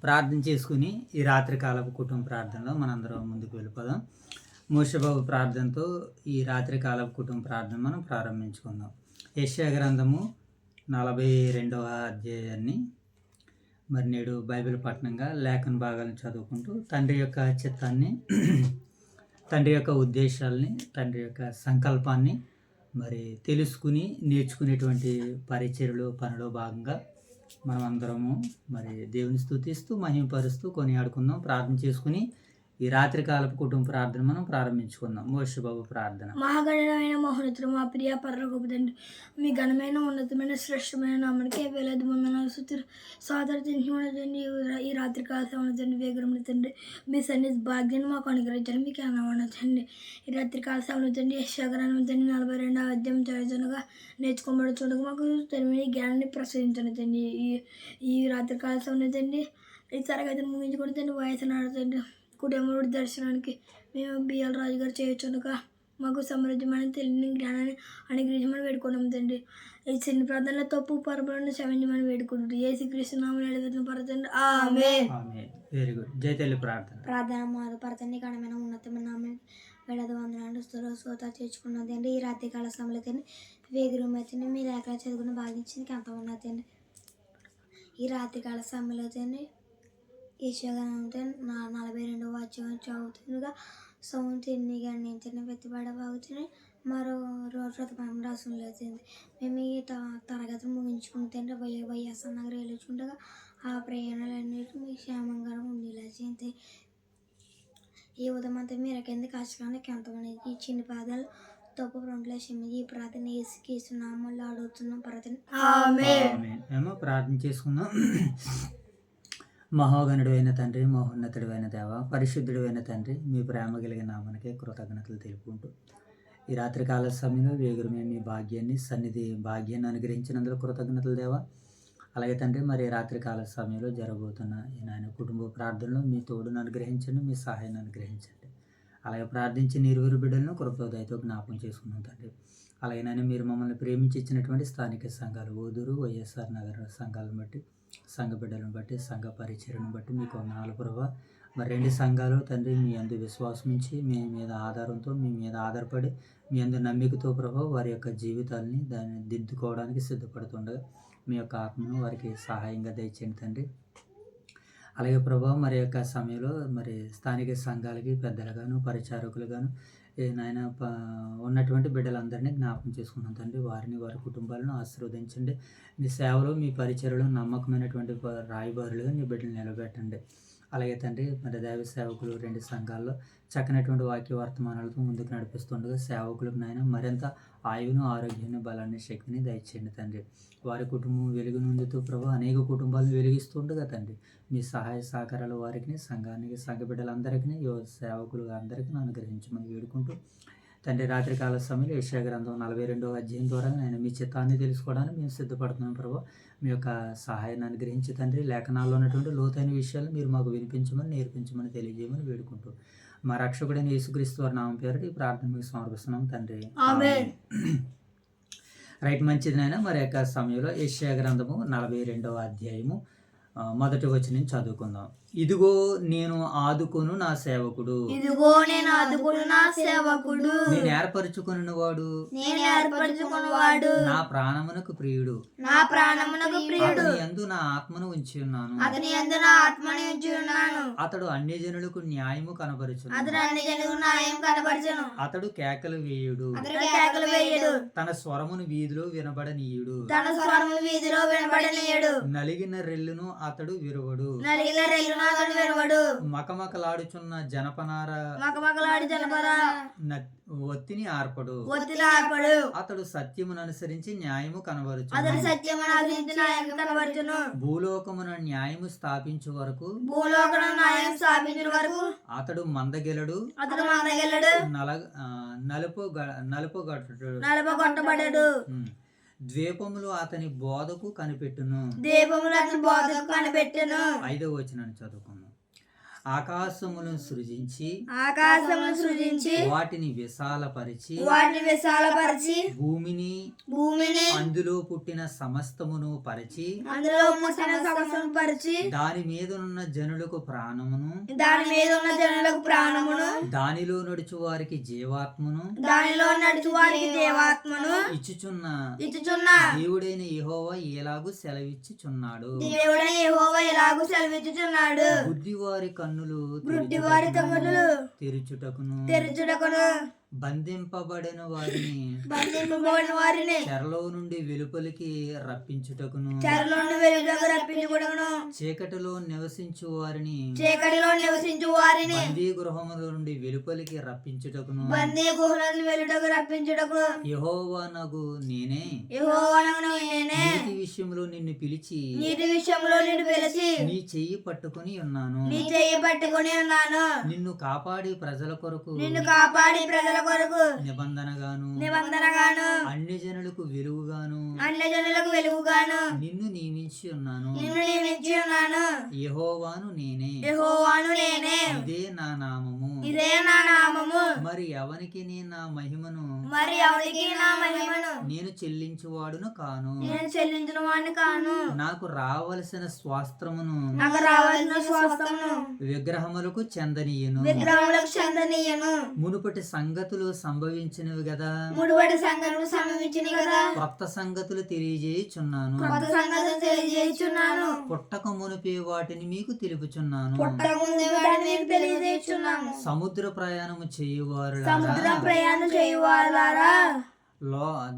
ప్రార్థన చేసుకుని ఈ రాత్రికాలపు కుటుంబ ప్రార్థనలో మనందరం ముందుకు వెళ్ళిపోదాం. మోషేబాబు ప్రార్థనతో ఈ రాత్రికాలపు కుటుంబ ప్రార్థన మనం ప్రారంభించుకుందాం. యెషయా గ్రంథము 42వ అధ్యాయాన్ని మరి నేడు బైబిల్ పఠనంగా లేఖన భాగాలను చదువుకుంటూ తండ్రి యొక్క చిత్తాన్ని, తండ్రి యొక్క ఉద్దేశాలని, తండ్రి యొక్క సంకల్పాన్ని మరి తెలుసుకుని నేర్చుకునేటువంటి పరిచర్యలు పనిలో భాగంగా మనం అందరము మరి దేవుని స్తుతిస్తూ మహిమపరుస్తూ కొనియాడుకుందాం. ప్రార్థన చేసుకుని ఈ రాత్రికాలపు కుటుంబ ప్రార్థన మనం ప్రారంభించుకుందాం. మోషేబాబు ప్రార్థన. మహాగణమైన మహోన్నతుడు మా ప్రియ పరలోకపు తండ్రి, మీ ఘనమైన ఉన్నతమైన శ్రేష్టమైన నామనికే వేలాది వందనాలు స్తుతులు సోదరుని ఈ రాత్రికాల సమయంలో వేగరములు తండ్రి, మీ సన్నిధి భాగ్యాన్ని మాకు అనుగ్రహించండి. మీకు అన్నవాడు తండ్రి. ఈ రాత్రికాల సమయంలో తండ్రి యెషయా గ్రంథం తండ్రి 42వ అధ్యాయం చదువుతుండగా నేర్చుకోబడుతుండగా మాకు తెలియని జ్ఞానాన్ని ప్రసాదించండి తండ్రి. ఈ రాత్రికాల సమయంలో తండ్రి ఈ తరగతిని ముగించుకొని తండ్రి వయసు నాడుతండి కుటుంబుడి దర్శనానికి మేము బిఎల్ రాజు గారు చేయొచ్చుగా మాకు సమృద్ధమైన తెలియని జ్ఞానాన్ని అనుగ్రహించమని వేడుకున్నాం తండ్రి. ఈ చిన్న ప్రార్థనలో తప్పు పరపలను క్షమించమని వేడుకుంటుంది. యేసుక్రీస్తు నామములో అడుగుతున్న పరతండి. ఆమేన్. Very good. జై తల్లి ప్రార్థన. ప్రార్థన మాదు పరతండి ఘనమైన ఉన్నతమైన నామం వేడది వందనాలు స్తోత చేర్చుకున్నది అండి. ఈ రాత్రికాల సమయంలో తండ్రి వేగురుమైతే మీ లేఖలు చదువుకుని భావించింది అంత ఉన్నదండి. ఈ రాత్రికాల సమయంలో తండ్రి యెషయా గ్రంథం 42వ అధ్యాయం చదువుతుండగా సౌందర్యాన్ని గణించిన వెతిబడబాగుతుంది మరో రోజు రాసం లేదండి. మేము ఈ తరగతిని ముగించుకుంటే వైఎస్ఆర్ నగర్ వెళ్ళుచుండగా ఆ ప్రయాణాలన్నిటి మీ క్షేమంగా ఉండేలాంటి ఈ ఉదయం అంతా మీరు కింద కష్టానికి ఎంతమంది ఈ చిన్న పాదాలు తప్పు రెండు ఈ ప్రార్థన వేసుకేస్తున్నామని అడుగుతున్నాం ప్రార్థన. మేము ప్రార్థన చేసుకున్నాం. మహోగణుడు అయిన తండ్రి, మహోన్నతుడు అయిన దేవ, పరిశుద్ధుడు అయిన తండ్రి, మీ ప్రేమ కలిగిన నామానికి కృతజ్ఞతలు తెలుపుకుంటూ ఈ రాత్రికాల సమయంలో వేగురమే మీ భాగ్యాన్ని సన్నిధి భాగ్యాన్ని అనుగ్రహించినందుకు కృతజ్ఞతలు దేవ. అలాగే తండ్రి మరి రాత్రికాల సమయంలో జరగబోతున్న ఈ నాయన కుటుంబ ప్రార్థనలో మీ తోడును అనుగ్రహించండి, మీ సహాయాన్ని అనుగ్రహించండి. అలాగే ప్రార్థించి నీరువురు బిడ్డలను కృతజ్ఞతతో జ్ఞాపకం చేసుకున్నాం తండ్రి. అలాగే నాయన మీరు మమ్మల్ని ప్రేమించి ఇచ్చినటువంటి స్థానిక సంఘాలు ఓదూరు వైఎస్ఆర్ నగర్ సంఘాలను బట్టి, సంఘ బిడ్డలను బట్టి, సంఘ పరిచర్యను బట్టి మీకు వందనాలు ప్రభువా. మరి రెండు సంఘాలు తండ్రి మీ అందు విశ్వాసం ఉంచి మీ మీద ఆధారంతో, మీ మీద ఆధారపడి, మీ అందు నమ్మికతో ప్రభావ వారి యొక్క జీవితాలని దాన్ని దిద్దుకోవడానికి సిద్ధపడుతుండగా మీ యొక్క ఆత్మను వారికి సహాయంగా దయచేయండి తండ్రి. అలాగే ప్రభావ మరి యొక్క సమయంలో మరి స్థానిక సంఘాలకి పెద్దలుగాను పరిచారకులుగాను నాయన ఉన్నటువంటి బిడ్డలందరినీ జ్ఞాపకం చేసుకున్నాం తండ్రి. వారిని వారి కుటుంబాలను ఆశీర్వదించండి. మీ సేవలో మీ పరిచర్యలో నమ్మకమైనటువంటి రాయబారులుగా మీ బిడ్డలు నిలబెట్టండి. అలాగే తండ్రి మరి దైవ సేవకులు రెండు సంఘాల్లో చక్కనటువంటి వాక్య వర్తమానాలతో ముందుకు నడిపిస్తుండగా సేవకులకు నాయన మరింత ఆయువును, ఆరోగ్యాన్ని, బలాన్ని, శక్తిని దయచేయండి తండ్రి. వారి కుటుంబం వెలుగు నుండుతూ ప్రభు అనేక కుటుంబాలను వెలిగిస్తుండగా తండ్రి మీ సహాయ సహకారాలు వారికి, సంఘానికి, సంఘ బిడ్డలందరికీ, సేవకులు అందరికీ అనుగ్రహించమని వేడుకుంటూ తండ్రి రాత్రికాల సమయంలో యెషయా గ్రంథం 42వ అధ్యాయం ద్వారా నేను మీ చిత్తాన్ని తెలుసుకోవడానికి మేము సిద్ధపడుతున్నాం ప్రభు. మీ యొక్క సహాయాన్ని అనుగ్రహించి తండ్రి లేఖనాల్లో ఉన్నటువంటి లోతైన విషయాలు మీరు మాకు వినిపించమని, నేర్పించమని, తెలియజేయమని వేడుకుంటూ మా రక్షకుడైన యేసుక్రీస్తు వారి నామం పేరిట ఈ ప్రార్థన మీకు సమర్పిస్తున్నాం తండ్రి. రైట్, మంచిది నాయన. మరి యొక్క సమయంలో యెషయా గ్రంథము 42వ అధ్యాయము మొదటి వచనం చదువుకుందాం. ఇదిగో నేను ఆదుకొను నా సేవకుడు, ఇదిగో నేను ఆదుకొను నా సేవకుడు, నేను ఏర్పరచుకొనివాడు, నేను ఏర్పరచుకొనివాడు, నా ప్రాణమునకు ప్రియుడు, నా ప్రాణమునకు ప్రియుడు, అతని యందు నా ఆత్మను ఉంచి ఉన్నాను, అతని యందు నా ఆత్మను ఉంచి ఉన్నాను. అతడు అన్యజనులకు న్యాయము కనబరుచును, అతడు అన్యజనులకు న్యాయం కనబరచును, అతడు కేకలు వేయుడు, అతడు కేకలు వేయుడు, తన స్వరమును వీధిలో వినబడనీయుడు, తన స్వరము వీధిలో వినబడనీయుడు, నలిగిన రెల్లును అతడు విరువడు, నలిగిన రెల్లును అతడు విరువడు, మకమకలాడుచున్న మకమకలాడు జనపద ఒత్తిని ఆర్పడు, ఒత్తిడి ఆర్పడు, అతడు సత్యమును అనుసరించి న్యాయము కనబరుచు, అతడు సత్యమును అనుసరించి న్యాయం కనబరచును, భూలోకమున న్యాయము స్థాపించు వరకు, భూలోకమున న్యాయం స్థాపించిన వరకు అతడు మందగెలడు, అతడు మందగెలడు, నలుపగొట్టబడడు, ద్వీపములు అతని బోధకు కనిపెట్టును, దీపములు అతని బోధకు కనిపెట్టును. 5వ వచనాన్ని చదువుకుందాం. ఆకాశములను సృజించి ఆకాశమును సృజించి వాటిని విశాలపరిచి వాటిని విశాలపరిచి భూమిని భూమిని అందులో పుట్టిన సమస్తమును పరిచి అందులో పుట్టిన సమస్యను పరిచి దాని మీదనున్న జనులకు ప్రాణమును దాని మీద ఉన్న జనులకు ప్రాణమును దానిలో నడుచు వారికి జీవాత్మను దానిలో నడుచు వారికి దేవాత్మను ఇచ్చుచున్న ఇచ్చుచున్న దేవుడైన యెహోవా ఎలాగూ సెలవిచ్చుచున్నాడు. దేవుడైన యెహోవా ఎలాగూ సెలవిచ్చుచున్నాడు. బుద్ధివారి కన్నులు బుద్ధివారి కన్నులు తెరుచుటకును తెరచుటకును బంధింపబడిన వారిని బంధింపబడిన వారిని చెరలో నుండి వెలుపలికి రప్పించుటకును చెరలో నుండి వెలుగులోకి రప్పించుటకును చీకటిలో నివసించు వారిని చీకటిలో నివసించు వారిని బందీ గృహముల నుండి వెలుపలికి రప్పించుటకును బందీ గుహలను వెలుటకు రప్పించుటకు యెహోవానగు నేనే యెహోవానగు నేనే నీతి విషయంలో నిన్ను పిలిచి నీటి విషయంలో నిన్ను పిలిచి నీ చెయ్యి పట్టుకుని ఉన్నాను. నీ చెయ్యి పట్టుకుని ఉన్నాను. నిన్ను కాపాడి ప్రజల కొరకు నిన్ను కాపాడి ప్రజల కొరకు నిబంధనగాను అన్ని జనులకు వెలుగుగాను అన్ని జనులకు వెలుగుగాను నిన్ను నియమించి ఉన్నాను. నిన్ను నియమించి ఉన్నాను. యెహోవాను నేనే యెహోవాను నేనే ఇదే నా నామము. ఇదే నా నామము. మరి ఎవనికి నా మహిమను మరి ఎవరికి నా మహిమను నేను చెల్లించువాడును కాను. నేను చెల్లించిన వాడిని కాను. నాకు రావలసిన స్వాస్త్రమును నాకు రావాల్సిన స్వాస్థ్యమును విగ్రహములకు చెందనీయను. విగ్రహములకు చెందనీయను. మునుపటి సంగతులు సంభవించినవి గదా, ముడిపడి సంగతులు సంభవించినవి కదా, క్రొత్త సంగతులు తెలియజేయుచున్నాను. కొత్త సంగతులు తెలియజేయుచున్నాను. పుట్టక మునిపే వాటిని మీకు తెలుపుచున్నాను. పుట్టక ముందే వాటిని మీకు తెలియజేయుచున్నాను. సముద్ర ప్రయాణము చేయువారు సముద్ర ప్రయాణం చేయువారులారా,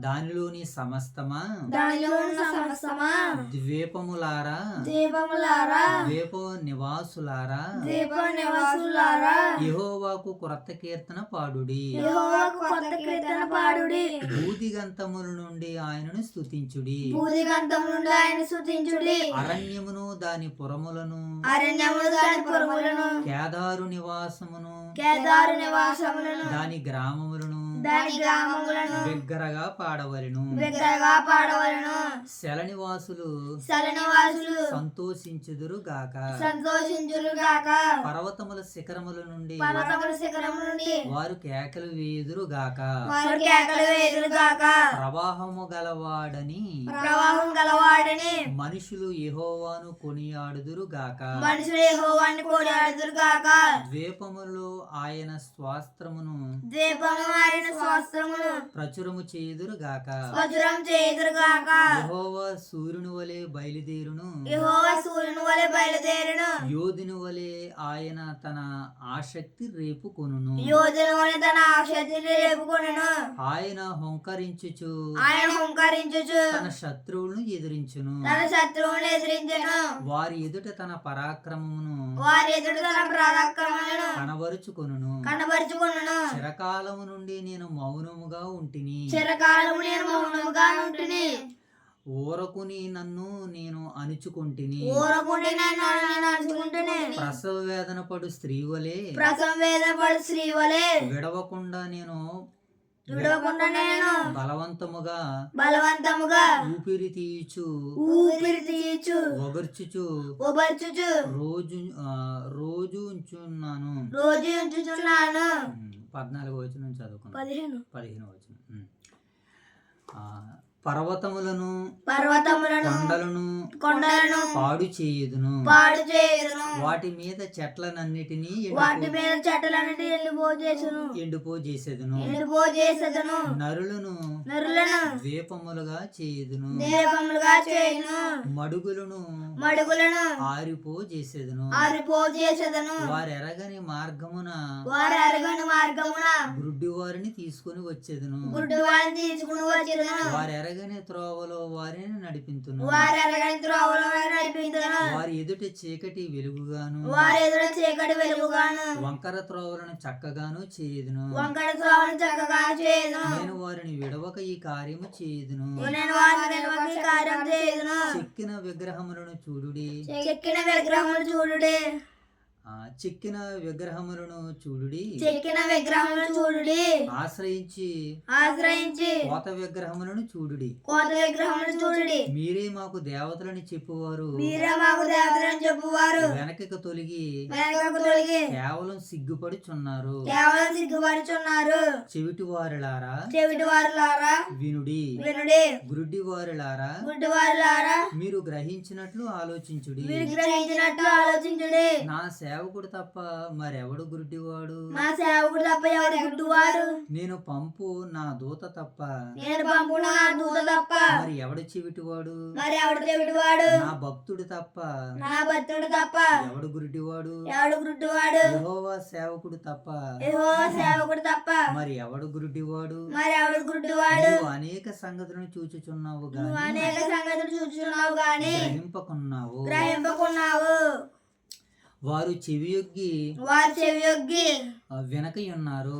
దానిలోని సమస్తమా దానిలో ఉన్న సమస్తమా, ద్వీపములారా దీపములారా, ద్వీప నివాసులారా, దీప నివాసులారా, యెహోవాకు క్రొత్త కీర్తన పాడుడి. యెహోవాకు కొత్త కీర్తన పాడుడి. భూదిగంతముల నుండి ఆయనను స్తుతించుడి. భూదిగంతం నుండి ఆయన స్తుతించుడి. అరణ్యమును దాని పురములను అరణ్యములు దాని పురములను, కేదారు నివాసమును కేదారు నివాసములను, దాని గ్రామములను దాని గ్రామములను బిగ్గరగా పాడవలెను. బిగ్గరగా పాడవలను. శల నివాసులు నివాసులు సంతోషించుదురు గాక. సంతోషించురు గాక. పర్వతముల శిఖరముల నుండి పర్వతముల శిఖరం నుండి వారు కేకలు వేయుదురు గాక. వారు కేకలు వేయుదురు గాక. ప్రవాహము గలవాడని ప్రవాహం గలవాడని మనుషులు యెహోవాను కొనియాడుదురు గాక. మనుషులు యెహోవాను కొనియాడుదురు గాక. ద్వీపములో ఆయన స్వాస్త్రమును దీపము ఆయన స్వస్త్రమును ప్రచురము చేయుదురు గాక. వజ్రం చేయుదురు గాక. యెహోవా సూర్యుని వలె బయలుదేరును. యెహోవా సూర్యుని వలె బయలుదేరును. యోధుని వలె ఆయన తన ఆసక్తి రేపుకొనును. యోధుని వలె తన ఆశక్తిని రేపుకొనును. ఆయన హుంకరించుచు ఆయన హుంకరించుచు తన శత్రువులను ఎదిరించును. తన శత్రువులను ఎదిరించును. వారి ఎదుట తన పరాక్రమమును వారి ఎదుట తన పరాక్రమములను కనబరుచుకొనును. కనబరుచుకొనును. చిరకాలము నుండి నేను మౌనముగా ఉంటిని. చిరకాలము నేను మౌనముగా ఉంటిని. ఊరకుని నన్ను నేను అణుచుకుంటిని. ఊరకుండి నేను అణుచుకుంటుని. ప్రసవ వేదన పడు స్త్రీ వలె ప్రసవ వేదన పడు స్త్రీ వలె విడవకుండా నేను బలవంతముగా ఊపిరి తీయుచు ఒగర్చుచు రోజు ఉంచున్నాను. 14 వచనం చదువుకున్నాను. 15 వచనం. పర్వతములను కొండలను పాడు చేయుదును. వాటి మీద చెట్లనన్నిటినీ ఎండిపోజేసెదను. నరులను ద్వీపములుగా చేయుదును. మడుగులను ఆరిపోజేసెదను. వారెరగని మార్గమున గుడ్డివారిని తీసుకుని వచ్చేదను. వారెరగని త్రోవలో వారిని నడిపింతును. వారి ఎదుట చీకటి వెలుగుగాను వంకర త్రోవలను చక్కగాను చేయుదును. నేను వారిని విడవక ఈ కార్యము చేయుదును. చెక్కిన విగ్రహములను చూడుడి. చెక్కిన విగ్రహములను చూడుడి, చెక్కిన విగ్రహములను చూడుడి, ఆశ్రయించి కోత విగ్రహములను చూడుడి, కోత విగ్రహములను చూడుడి, మీరే మాకు దేవతలని చెప్పువారు మీరే మాకు దేవతలను చెప్పువారు వెనకకు తొలగి కేవలం సిగ్గుపడుచున్నారు. కేవలం సిగ్గుపడుచున్నారు. చెవిటి వారిలారా చెవిటి వారులారా వినుడి, గుడ్డి వారిలారా మీరు గ్రహించినట్లు ఆలోచించుడి. గ్రహించినట్లు ఆలోచించుడి. నా సేవకుడు తప్ప మరెవడు గుడ్డివాడు? మా సేవకుడు తప్ప ఎవరు గుడ్డివారు? నేను పంపు నా దూత తప్ప మరి ఎవడు చెవిటివాడు? నా భక్తుడు తప్ప ఎవడు గుడ్డివాడు? యెహోవా సేవకుడు తప్ప మరి ఎవడు గుడ్డివాడు? నీవు అనేక సంగతులను చూచుచున్నావు గాని గ్రహింపకున్నావు. వారు చెవియొగ్గి వెనకయున్నారు.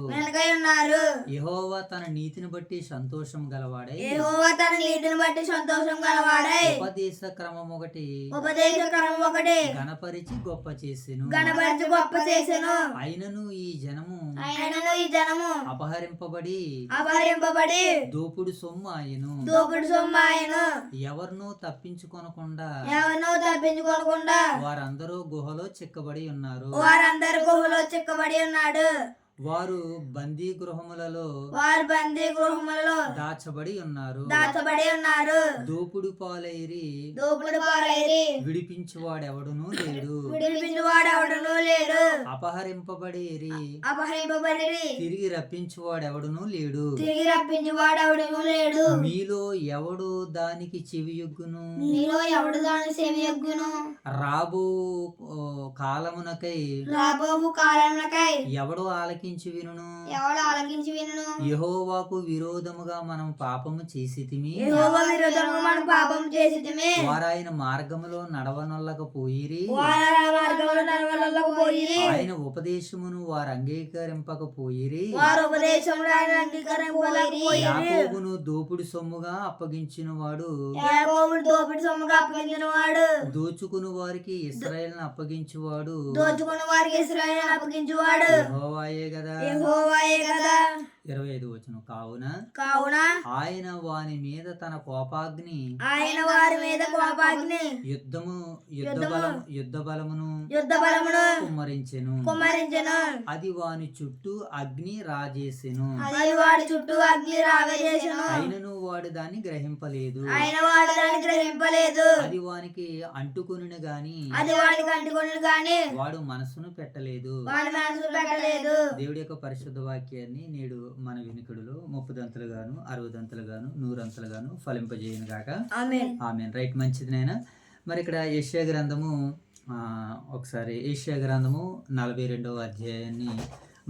యెహోవా తన నీతిని బట్టి సంతోషం గలవాడై ఉపదేశ క్రమం ఒకటి గణపరిచి గొప్ప చేసెను. అయినను ఈ జనము అపహరింపబడి దోపుడు సొమ్ము ఆయను. ఎవరినూ తప్పించుకొనకుండా వారందరూ గుహలో చిక్కబడి ఉన్నారు. వారు బందీ గృహములలో దాచబడి ఉన్నారు. దోపుడు పాలైరి విడిపించువాడెవడునూ లేడు. అపహరింపబడేరి తిరిగి రప్పించువాడెవడునూ లేడు. మీలో ఎవడు దానికి చెవియొగ్గును? రాబో కాలమునకై ఎవడు ఆలకించి వినును? యెహోవాకు విరోధముగా మనం పాపము చేసితిమి. వారాయన మార్గములో నడవనొల్లకపోయిరి. ఆయన ఉపదేశమును వారు అంగీకరింపకపోయిరి. యాకోబును దోపుడు సొమ్ముగా అప్పగించిన వాడు దోచుకుని వారికి ఇశ్రాయేలును అప్పగించువాడు యెహోవాయే గదా. 25 వచనం. కావున ఆయన వాని మీద తన కోపాగ్ని యుద్ధ బలమును కుమ్మరించెను. అది వాని చుట్టూ అగ్ని రాజేసెను. అయినను వాడు దాన్ని గ్రహింపలేదు. అది వానికి అంటుకొనిన గాని వాడు మనసును పెట్టలేదు. దేవుడి యొక్క పరిశుద్ధ వాక్యాన్ని నేడు మన వినికిడులో 30 దంతలుగాను 60 దంతలుగాను 100 అంతలుగాను ఫలింపజేయను గాక. ఆమేన్. రైట్, మంచిది నాయన. మరి ఇక్కడ యెషయా గ్రంథము ఒకసారి యెషయా గ్రంథము 42వ అధ్యాయాన్ని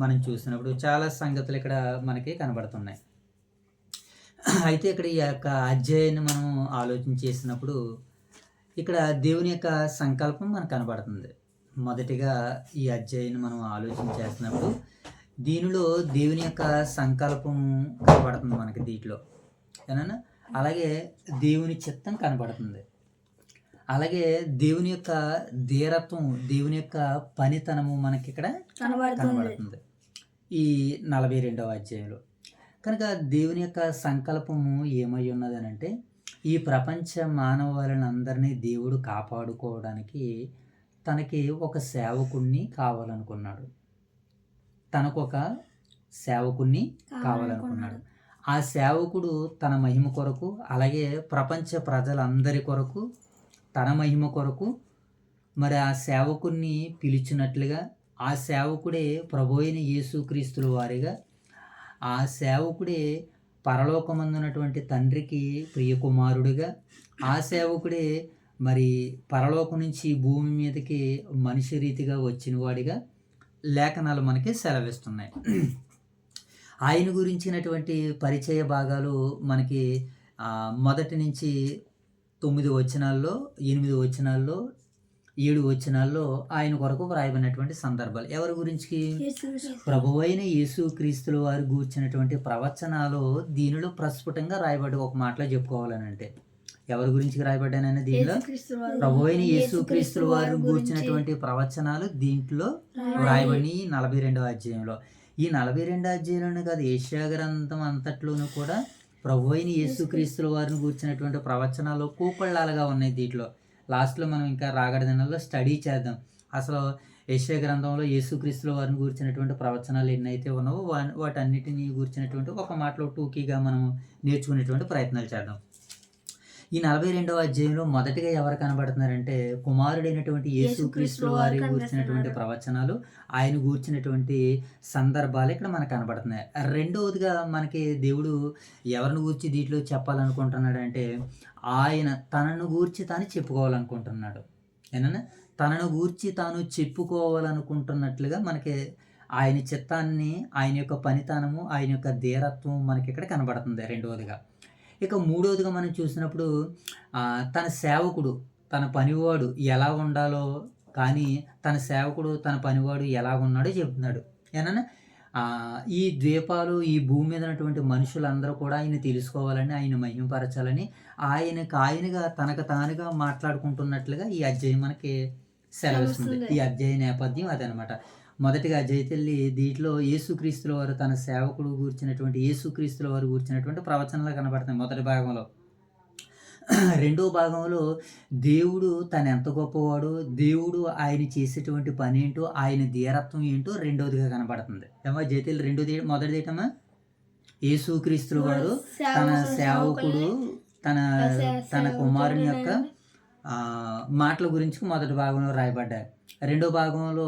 మనం చూసినప్పుడు చాలా సంగతులు ఇక్కడ మనకి కనబడుతున్నాయి. అయితే ఇక్కడ ఈ యొక్క అధ్యాయాన్ని మనం ఆలోచన చేసినప్పుడు ఇక్కడ దేవుని యొక్క సంకల్పం మనకు కనబడుతుంది. మొదటిగా ఈ అధ్యాయాన్ని మనం ఆలోచన చేసినప్పుడు దీనిలో దేవుని యొక్క సంకల్పం కనబడుతుంది మనకి దీంట్లో ఏనా. అలాగే దేవుని చిత్తం కనబడుతుంది. అలాగే దేవుని యొక్క ధీరత్వం, దేవుని యొక్క పనితనము మనకి ఇక్కడ కనబడుతుంది ఈ 42వ అధ్యాయంలో. కనుక దేవుని యొక్క సంకల్పము ఏమై ఉన్నదని అంటే ఈ ప్రపంచ మానవాళిని అందరినీ దేవుడు కాపాడుకోవడానికి తనకి ఒక సేవకుణ్ణి కావాలనుకున్నాడు. తనకొక సేవకుణ్ణి కావాలనుకున్నాడు. ఆ సేవకుడు తన మహిమ కొరకు, అలాగే ప్రపంచ ప్రజలందరి కొరకు, తన మహిమ కొరకు మరి ఆ సేవకుణ్ణి పిలిచినట్లుగా ఆ సేవకుడే ప్రభువైన యేసుక్రీస్తుల వారిగా, ఆ సేవకుడే పరలోకమందున్నటువంటి తండ్రికి ప్రియకుమారుడిగా, ఆ సేవకుడే మరి పరలోకం నుంచి భూమి మీదకి మనిషి రీతిగా వచ్చిన వాడిగా లేఖనాలు మనకి సెలవిస్తున్నాయి. ఆయన గురించినటువంటి పరిచయ భాగాలు మనకి మొదటి నుంచి 9 వచనాల్లో 8 వచనాల్లో 7 వచనాల్లో ఆయన కొరకు వ్రాయబడినటువంటి సందర్భాలు. ఎవరి గురించి? ప్రభువైన యేసుక్రీస్తుల వారు గూర్చినటువంటి ప్రవచనాలు దీనిలో ప్రస్ఫుటంగా రాయబడి ఒక మాటలో చెప్పుకోవాలని అంటే ఎవరి గురించి రాయబడ్డానని దీనిలో యేసుక్రీస్తు వారు ప్రభు అయిన యేసుక్రీస్తు వారు గూర్చినటువంటి ప్రవచనాలు దీంట్లో రాయబడి 42వ అధ్యాయంలో. ఈ 42 అధ్యాయంలోనే కాదు, యెషయా గ్రంథం అంతట్లోనూ కూడా ప్రభు అయిన యేసుక్రీస్తుల వారిని గూర్చినటువంటి ప్రవచనాలు కూపళ్ళాలుగా ఉన్నాయి దీంట్లో. లాస్ట్లో మనం ఇంకా రాగడ దినాల్లో స్టడీ చేద్దాం. అసలు యెషయా గ్రంథంలో యేసుక్రీస్తుల వారిని గూర్చినటువంటి ప్రవచనాలు ఎన్నైతే ఉన్నావో వాటన్నిటిని గూర్చినటువంటి ఒక మాటలో టూకీగా మనం నేర్చుకునేటువంటి ప్రయత్నాలు చేద్దాం. ఈ 42వ అధ్యాయంలో మొదటిగా ఎవరు కనబడుతున్నారంటే కుమారుడైనటువంటి యేసుక్రీస్తుల వారి గూర్చినటువంటి ప్రవచనాలు, ఆయన గూర్చినటువంటి సందర్భాలు ఇక్కడ మనకు కనబడుతున్నాయి. రెండవదిగా మనకి దేవుడు ఎవరిని గూర్చి దీంట్లో చెప్పాలనుకుంటున్నాడు అంటే ఆయన తనను గూర్చి తాను చెప్పుకోవాలనుకుంటున్నాడు. ఏనా తనను గూర్చి తాను చెప్పుకోవాలనుకుంటున్నట్లుగా మనకి ఆయన చిత్తాన్ని, ఆయన యొక్క పనితనము, ఆయన యొక్క ధీరత్వం మనకి ఇక్కడ కనబడుతుంది రెండవదిగా. ఇక మూడవదిగా మనం చూసినప్పుడు తన సేవకుడు, తన పనివాడు ఎలా ఉండాలో, కానీ తన సేవకుడు, తన పనివాడు ఎలా ఉన్నాడో చెప్తున్నాడు. ఏనా ఈ ద్వీపాలు, ఈ భూమి మీద ఉన్నటువంటి మనుషులందరూ కూడా ఆయన తెలుసుకోవాలని, ఆయన మహిమపరచాలని, ఆయనగా తనకు తానుగా మాట్లాడుకుంటున్నట్లుగా ఈ అధ్యాయం మనకి సెలవిస్తుంది. ఈ అధ్యాయ నేపథ్యం అదనమాట. మొదటిగా అధ్యాయతల్లి దీంట్లో యేసుక్రీస్తుల వారు తన సేవకుడు గూర్చినటువంటి, యేసుక్రీస్తుల వారు గూర్చినటువంటి ప్రవచనాలు కనబడతాయి మొదటి భాగంలో. రెండో భాగంలో దేవుడు తను ఎంత గొప్పవాడో, దేవుడు ఆయన చేసేటువంటి పని ఏంటో, ఆయన ధీరత్వం ఏంటో రెండవదిగా కనబడుతుంది. ఏమో జైతల్లి మొదటిది ఏంటమ్మా? యేసుక్రీస్తుల వారు తన సేవకుడు, తన కుమారుని యొక్క మాటల గురించి మొదటి భాగంలో రాయబడ్డాయి. రెండో భాగంలో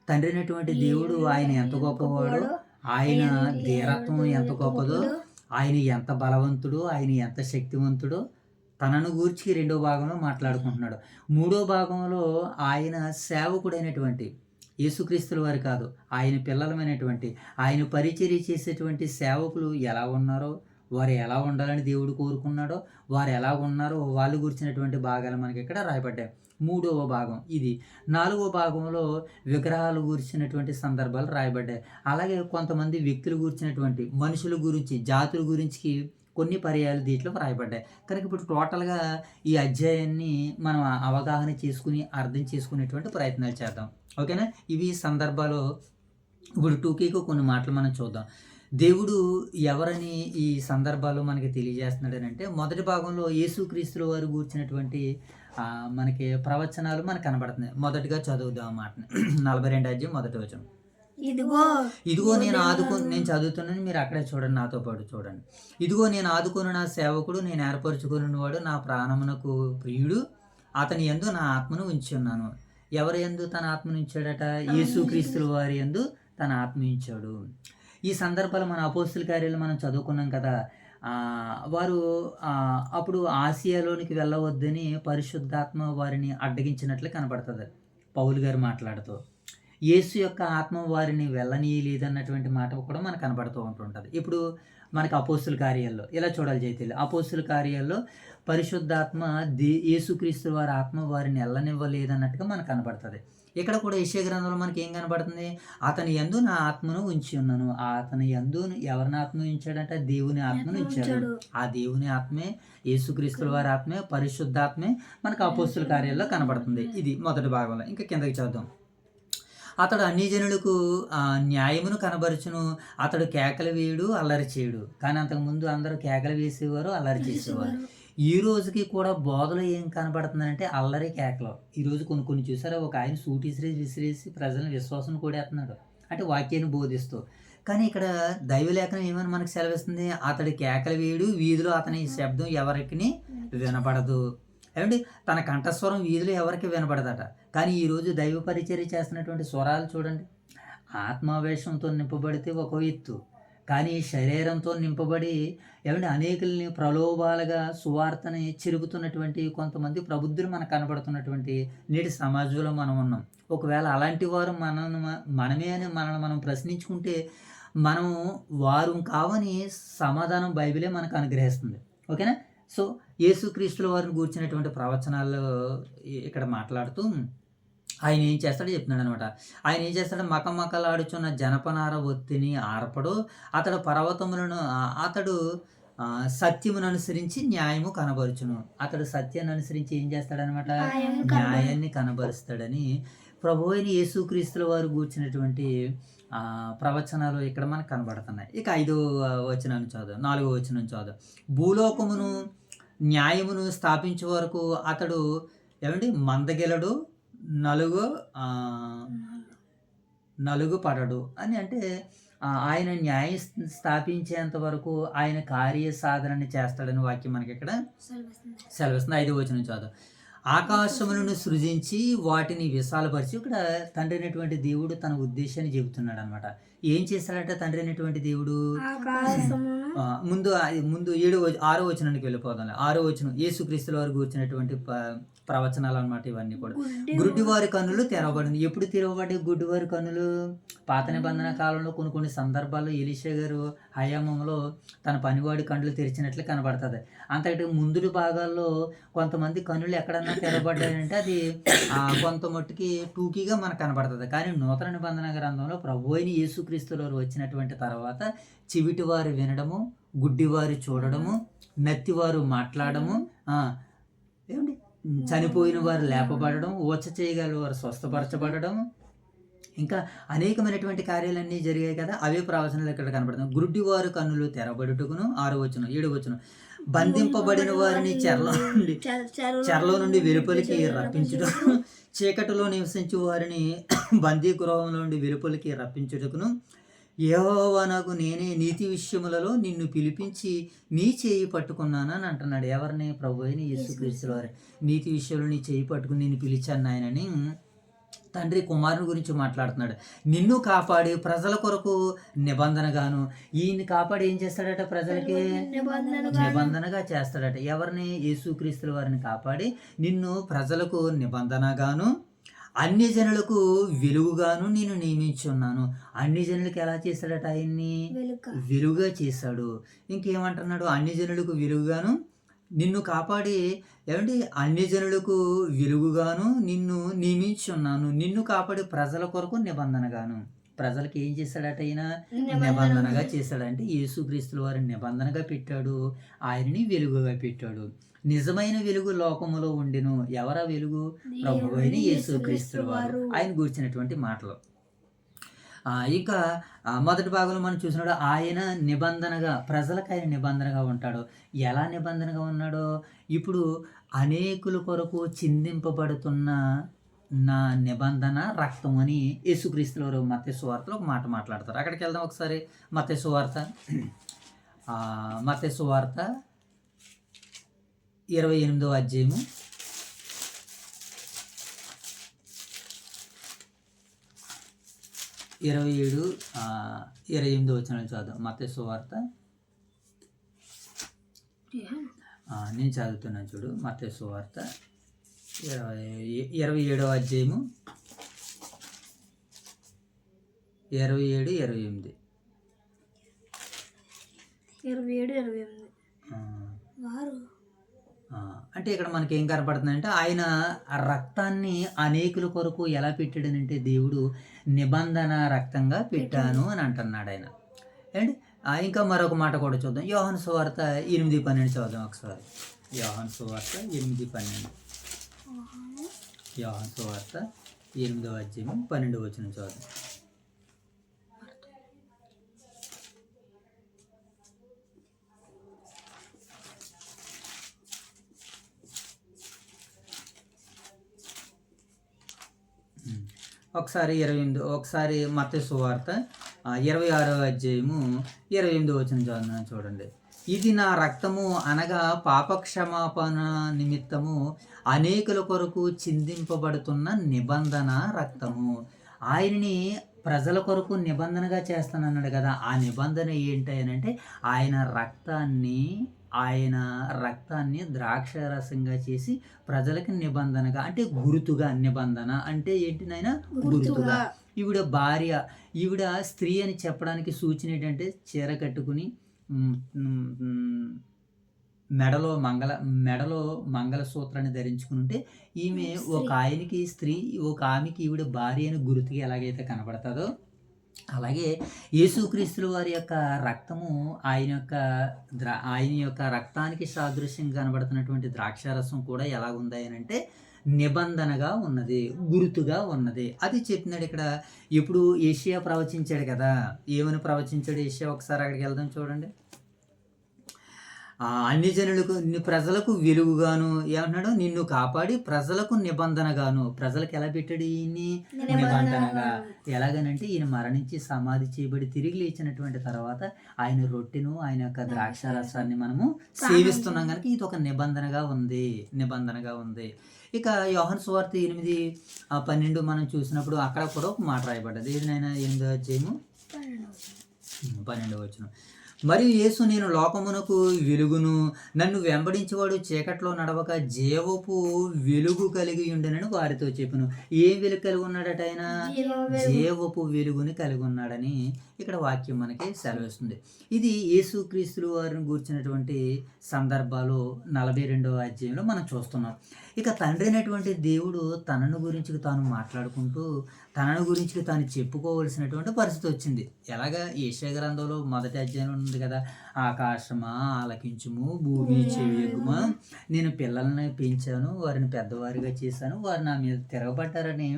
తండ్రి అయినటువంటి దేవుడు ఆయన ఎంత గొప్పవాడో, ఆయన ధీరత్వం ఎంత గొప్పదో, ఆయన ఎంత బలవంతుడో, ఆయన ఎంత శక్తివంతుడో తనను గూర్చి రెండో భాగంలో మాట్లాడుకుంటున్నాడు. మూడో భాగంలో ఆయన సేవకుడైనటువంటి యేసుక్రీస్తుల వారు కాదు, ఆయన పిల్లలమైనటువంటి, ఆయన పరిచర్య చేసేటువంటి సేవకులు ఎలా ఉన్నారో, వారు ఎలా ఉండాలని దేవుడు కోరుకున్నాడో, వారు ఎలా ఉన్నారో వాళ్ళు గురించినటువంటి భాగాలు మనకి ఇక్కడ రాయబడ్డాయి. మూడవ భాగం ఇది. నాలుగవ భాగంలో విగ్రహాలు గురించినటువంటి సందర్భాలు రాయబడ్డాయి. అలాగే కొంతమంది వ్యక్తులు గురించినటువంటి, మనుషుల గురించి, జాతుల గురించి కొన్ని పర్యాయాలు దీంట్లో రాయబడ్డాయి. కనుక ఇప్పుడు టోటల్గా ఈ అధ్యాయాన్ని మనం అవగాహన చేసుకుని అర్థం చేసుకునేటువంటి ప్రయత్నాలు చేద్దాం. ఓకేనా? ఇవి సందర్భాలు. ఇప్పుడు టూకీకు కొన్ని మాటలు మనం చూద్దాం. దేవుడు ఎవరని ఈ సందర్భాల్లో మనకి తెలియజేస్తున్నాడు అంటే, మొదటి భాగంలో యేసుక్రీస్తుల వారు గూర్చినటువంటి మనకి ప్రవచనాలు మనకు కనబడుతున్నాయి. మొదటిగా చదువుదాం ఆ మాటని. 42 అధ్యాయం మొదటి వచనం. ఇదిగో నేను చదువుతున్నాను, మీరు అక్కడే చూడండి, నాతో పాటు చూడండి. ఇదిగో నేను ఆదుకొని నా సేవకుడు, నేను ఏర్పరచుకున్నవాడు, నా ప్రాణమునకు ప్రియుడు, అతని యందు నా ఆత్మను ఉంచి ఉన్నాను. ఎవరి యందు తన ఆత్మను ఉంచాడట? యేసుక్రీస్తుల వారి యందు తన ఆత్మ ఉంచాడు. ఈ సందర్భాలు మన అపోస్తుల కార్యాలు మనం చదువుకున్నాం కదా. వారు అప్పుడు ఆసియాలోనికి వెళ్ళవద్దని పరిశుద్ధాత్మ వారిని అడ్డగించినట్లు కనబడుతుంది పౌలు గారు మాట్లాడుతూ. యేసు యొక్క ఆత్మ వారిని వెళ్ళనీయలేదన్నటువంటి మాట కూడా మనకు కనబడుతూ ఉంటుంటుంది. ఇప్పుడు మనకి అపోస్తుల కార్యాల్లో ఇలా చూడాలి జైతీలు. అపోస్తుల కార్యాల్లో పరిశుద్ధాత్మ యేసుక్రీస్తు వారి ఆత్మ వారిని వెళ్ళనివ్వలేదన్నట్టుగా మనకు కనబడుతుంది. ఇక్కడ కూడా యెషయా గ్రంథంలో మనకి ఏం కనబడుతుంది? అతని యందు నా ఆత్మను ఉంచి ఉన్నాను. అతని యందు ఎవరిని ఆత్మ ఉంచాడంటే దేవుని ఆత్మను ఉంచాడు. ఆ దేవుని ఆత్మే, యేసుక్రీస్తుల వారి ఆత్మే, పరిశుద్ధాత్మే మనకు అపోస్తుల కార్యాల్లో కనబడుతుంది. ఇది మొదటి భాగంలో. ఇంకా కిందకి చూద్దాం. అతడు అన్ని జనులకు న్యాయమును కనబరుచును, అతడు కేకలు వేయుడు, అల్లరి చేయుడు. కానీ అంతకుముందు అందరూ కేకలు వేసేవారు, అల్లరి చేసేవారు. ఈ రోజుకి కూడా బోధలో ఏం కనబడుతుందంటే అల్లరి, కేకలు. ఈరోజు కొన్ని చూసారా, ఒక ఆయన సూట్ విసిరేసి ప్రజలను విశ్వాసం కూడేస్తున్నాడు, అంటే వాక్యాన్ని బోధిస్తూ. కానీ ఇక్కడ దైవలేఖనం ఏమని మనకు సెలవిస్తుంది? అతడి కేకలు వేయుడు, వీధిలో అతని శబ్దం ఎవరికి వినపడదు. ఏమండి, తన కంఠస్వరం వీధిలో ఎవరికి వినపడదట. కానీ ఈరోజు దైవ పరిచర్య చేస్తున్నటువంటి స్వరాలు చూడండి. ఆత్మావేశంతో నింపబడితే ఒక ఎత్తు, కానీ శరీరంతో నింపబడి ఏమంటే అనేకుల్ని ప్రలోభాలుగా సువార్తని చెరుపుతున్నటువంటి కొంతమంది ప్రబుద్ధులు మనకు కనబడుతున్నటువంటి నేటి సమాజంలో మనం ఉన్నాం. ఒకవేళ అలాంటి వారు మనమే అని మనల్ని మనం ప్రశ్నించుకుంటే మనం వారు కావని సమాధానం బైబిలే మనకు అనుగ్రహిస్తుంది. ఓకేనా? సో యేసుక్రీస్తుల వారిని గూర్చినటువంటి ప్రవచనాలు ఇక్కడ మాట్లాడుతూ ఆయన ఏం చేస్తాడో చెప్తున్నాడు అనమాట. ఆయన ఏం చేస్తాడు? మకమకలాడుచున్న జనపనార ఒత్తిని ఆర్పడు, అతడు సత్యమును అనుసరించి న్యాయము కనబరుచును. అతడు సత్యాన్ని అనుసరించి ఏం చేస్తాడనమాట? న్యాయము న్యాయాన్ని కనబరుస్తాడని ప్రభువైన యేసుక్రీస్తుల వారు గూర్చినటువంటి ప్రవచనాలు ఇక్కడ మనకు కనబడుతున్నాయి. ఇక 5వ వచనాన్ని చదువు, 4వ వచనం చదువు. భూలోకమును న్యాయమును స్థాపించే వరకు అతడు ఏమండి మందగెలడు, నలుగు పడడు అని. అంటే ఆయన న్యాయం స్థాపించేంత వరకు ఆయన కార్య సాధనని చేస్తాడని వాక్యం మనకి ఇక్కడ సెలవిస్తుంది. 5వ వచనం చదువు. ఆకాశములను సృజించి వాటిని విశాలపరిచి, ఇక్కడ తండ్రి అయినటువంటి దేవుడు తన ఉద్దేశాన్ని చెబుతున్నాడు అనమాట. ఏం చేశాడట తండ్రి అయినటువంటి దేవుడు? ముందు 6వ వచనానికి వెళ్ళిపోదాం. 6వ వచనం యేసుక్రీస్తుల వారు కూర్చున్నటువంటి ప్రవచనాలు అనమాట ఇవన్నీ కూడా. గుడ్డివారి కన్నులు తెరవబడింది. ఎప్పుడు తెరవబడి గుడ్డివారి కన్నులు? పాత నిబంధన కాలంలో కొన్ని సందర్భాల్లో ఎలీషా గారు హయామంలో తన పనివాడి కన్నులు తెరిచినట్లు కనబడుతుంది. అంతటి ముందు భాగాల్లో కొంతమంది కన్నులు ఎక్కడన్నా తెరవబడ్డాయంటే అది కొంత మట్టుకి టూకీగా మనకు కనబడుతుంది. కానీ నూతన నిబంధన గ్రంథంలో ప్రభు అయిన యేసుక్రీస్తుల వారు వచ్చినటువంటి తర్వాత చెవిటివారు వినడము, గుడ్డివారు చూడడము, నత్తివారు మాట్లాడము, ఏమండి చనిపోయిన వారు లేపబడడం, ఊచ చేయగల వారు స్వస్థపరచబడడం, ఇంకా అనేకమైనటువంటి కార్యాలన్నీ జరిగాయి కదా. అవే ప్రవచనాలు ఇక్కడ కనబడుతుంది. గుడ్డివారు కన్నులు తెరబడుటకును. 6వ వచనం 7వ వచనం బంధింపబడిన వారిని చెరలో నుండి వెలుపలికి రప్పించుటకు, చీకటిలో నివసించే వారిని బందీ గృహంలో నుండి వెలుపలికి రప్పించుటకును, యెహోవానగు నేనే నీతి విషయములలో నిన్ను పిలిపించి నీ చేయి పట్టుకున్నాను అని అంటున్నాడు. ఎవరిని? ప్రభు అయిన యేసుక్రీస్తుల వారు. నీతి విషయంలో నీ చేయి పట్టుకుని నేను పిలిచాను నాయనని తండ్రి కుమారుని గురించి మాట్లాడుతున్నాడు. నిన్ను కాపాడి ప్రజల కొరకు నిబంధనగాను, ఈయన్ని కాపాడి ఏం చేస్తాడట? ప్రజలకి నిబంధనగా చేస్తాడట. ఎవరిని? యేసుక్రీస్తుల వారిని కాపాడి నిన్ను ప్రజలకు నిబంధనగాను, అన్ని జనులకు వెలుగుగాను నేను నియమించున్నాను. అన్ని జనులకు ఎలా చేశాడట? ఆయన్ని వెలుగుగా చేశాడు. ఇంకేమంటున్నాడు? అన్ని జనులకు వెలుగుగాను నిన్ను కాపాడి, ఏమండి అన్ని జనులకు వెలుగుగాను నిన్ను నియమించున్నాను. నిన్ను కాపాడి ప్రజల కొరకు నిబంధనగాను. ప్రజలకు ఏం చేశాడట? ఆయన నిబంధనగా చేశాడంటే యేసుక్రీస్తుల వారిని నిబంధనగా పెట్టాడు, ఆయనని వెలుగుగా పెట్టాడు. నిజమైన వెలుగు లోకములో ఉండెను. ఎవరా వెలుగు? ప్రభువైన యేసుక్రీస్తుల వారు. ఆయన గురించినటువంటి మాటలు. ఇంకా మొదటి భాగంలో మనం చూసినాడు ఆయన నిబంధనగా, ప్రజలకు ఆయన నిబంధనగా ఉంటాడు. ఎలా నిబంధనగా ఉన్నాడో? ఇప్పుడు అనేకుల కొరకు చిందింపబడుతున్న నా నిబంధన రక్తం అని యేసుక్రీస్తుల వారు మత్తయి సువార్తలో ఒక మాట మాట్లాడతారు. అక్కడికి వెళ్దాం ఒకసారి. మత్తయి సువార్త 28వ అధ్యాయము 27, 28 వచనాలు చదువు. మత్తయి సువార్త నేను చదువుతున్నాను చూడు. మత్తయి సువార్త 27వ అధ్యాయము 27, 28. అంటే ఇక్కడ మనకి ఏం కనపడుతుందంటే ఆయన రక్తాన్ని అనేకుల కొరకు ఎలా పెట్టాడనంటే దేవుడు నిబంధన రక్తంగా పెట్టాను అని అంటున్నాడు ఆయన. అండ్ ఇంకా మరొక మాట కూడా చూద్దాం. యోహాను సువార్త 8:12 చదువుదాం ఒకసారి. యోహాను సువార్త 8:12. యోహాను సువార్త 8వ అధ్యాయం 12వ వచనం చదువుదాం. ఒకసారి 28, ఒకసారి మత్తయి సువార్త 26వ అధ్యాయము 28వ వచనం చదువుతున్నాను చూడండి. ఇది నా రక్తము అనగా పాపక్షమాపణ నిమిత్తము అనేకుల కొరకు చిందింపబడుతున్న నిబంధన రక్తము. ఆయనని ప్రజల కొరకు నిబంధనగా చేస్తానన్నాడు కదా. ఆ నిబంధన ఏంటి అని అంటే ఆయన రక్తాన్ని ద్రాక్ష రసంగా చేసి ప్రజలకి నిబంధనగా, అంటే గుర్తుగా. నిబంధన అంటే ఏంటి నాయన? గుర్తుగా. ఈవిడ భార్య, ఈవిడ స్త్రీ అని చెప్పడానికి సూచన ఏంటంటే చీర కట్టుకుని మెడలో మంగళసూత్రాన్ని ధరించుకుని ఉంటే ఈమె ఒక ఆయనకి స్త్రీ, ఒక ఆమెకి ఈవిడ భార్య అని గుర్తుగా ఎలాగైతే కనబడుతుందో అలాగే యేసుక్రీస్తుల వారి యొక్క రక్తము ఆయన యొక్క రక్తానికి సాదృశ్యంగా కనబడుతున్నటువంటి ద్రాక్షారసం కూడా ఎలాగుంది అని అంటే నిబంధనగా ఉన్నది, గుర్తుగా ఉన్నది. అది చెప్తున్నాడు ఇక్కడ. ఇప్పుడు యెషయా ప్రవచించాడు కదా, ఏమని ప్రవచించాడు యెషయా? ఒకసారి అక్కడికి వెళ్దాం చూడండి. అన్ని జనులకు ప్రజలకు వెలుగుగాను ఏమన్నాడు, నిన్ను కాపాడి ప్రజలకు నిబంధనగాను. ప్రజలకు ఎలా పెట్టాడు ఈయన్ని? నిబంధనగా. ఎలాగనంటే ఈయన మరణించి సమాధి చేయబడి తిరిగి లేచినటువంటి తర్వాత ఆయన రొట్టెను, ఆయన యొక్క ద్రాక్షారసాన్ని మనము సేవిస్తున్నాం కనుక ఇది ఒక నిబంధనగా ఉంది. ఇక యోహాను సువార్త 8:12 మనం చూసినప్పుడు అక్కడ కూడా ఒక మాట రాయబడ్డది. ఏదైనా 8వ అధ్యాయము 12వ వచనం. మరియు యేసు, నేను లోకమునకు వెలుగును, నన్ను వెంబడించేవాడు చీకట్లో నడవక జీవపు వెలుగు కలిగి ఉండనని వారితో చెప్పును. ఏం వెలుగు కలిగి ఉన్నాడట ఆయన? జీవపు వెలుగుని కలిగి ఉన్నాడని ఇక్కడ వాక్యం మనకి సెలవిస్తుంది. ఇది యేసుక్రీస్తుల వారిని గూర్చినటువంటి సందర్భాలు 42వ అధ్యాయంలో మనం చూస్తున్నాం. ఇక తండ్రి అయినటువంటి దేవుడు తనను గురించి తాను మాట్లాడుకుంటూ తనను గురించి తాను చెప్పుకోవలసినటువంటి పరిస్థితి వచ్చింది. ఎలాగా? యెషయా గ్రంథంలో మొదటి అధ్యాయంలో ఉంది కదా, ఆకాశమా ఆలకించుము, భూమి చెవియగుమా, నేను పిల్లల్ని పెంచాను, వారిని పెద్దవారిగా చేశాను, వారు నా మీద తిరగబడ్డారని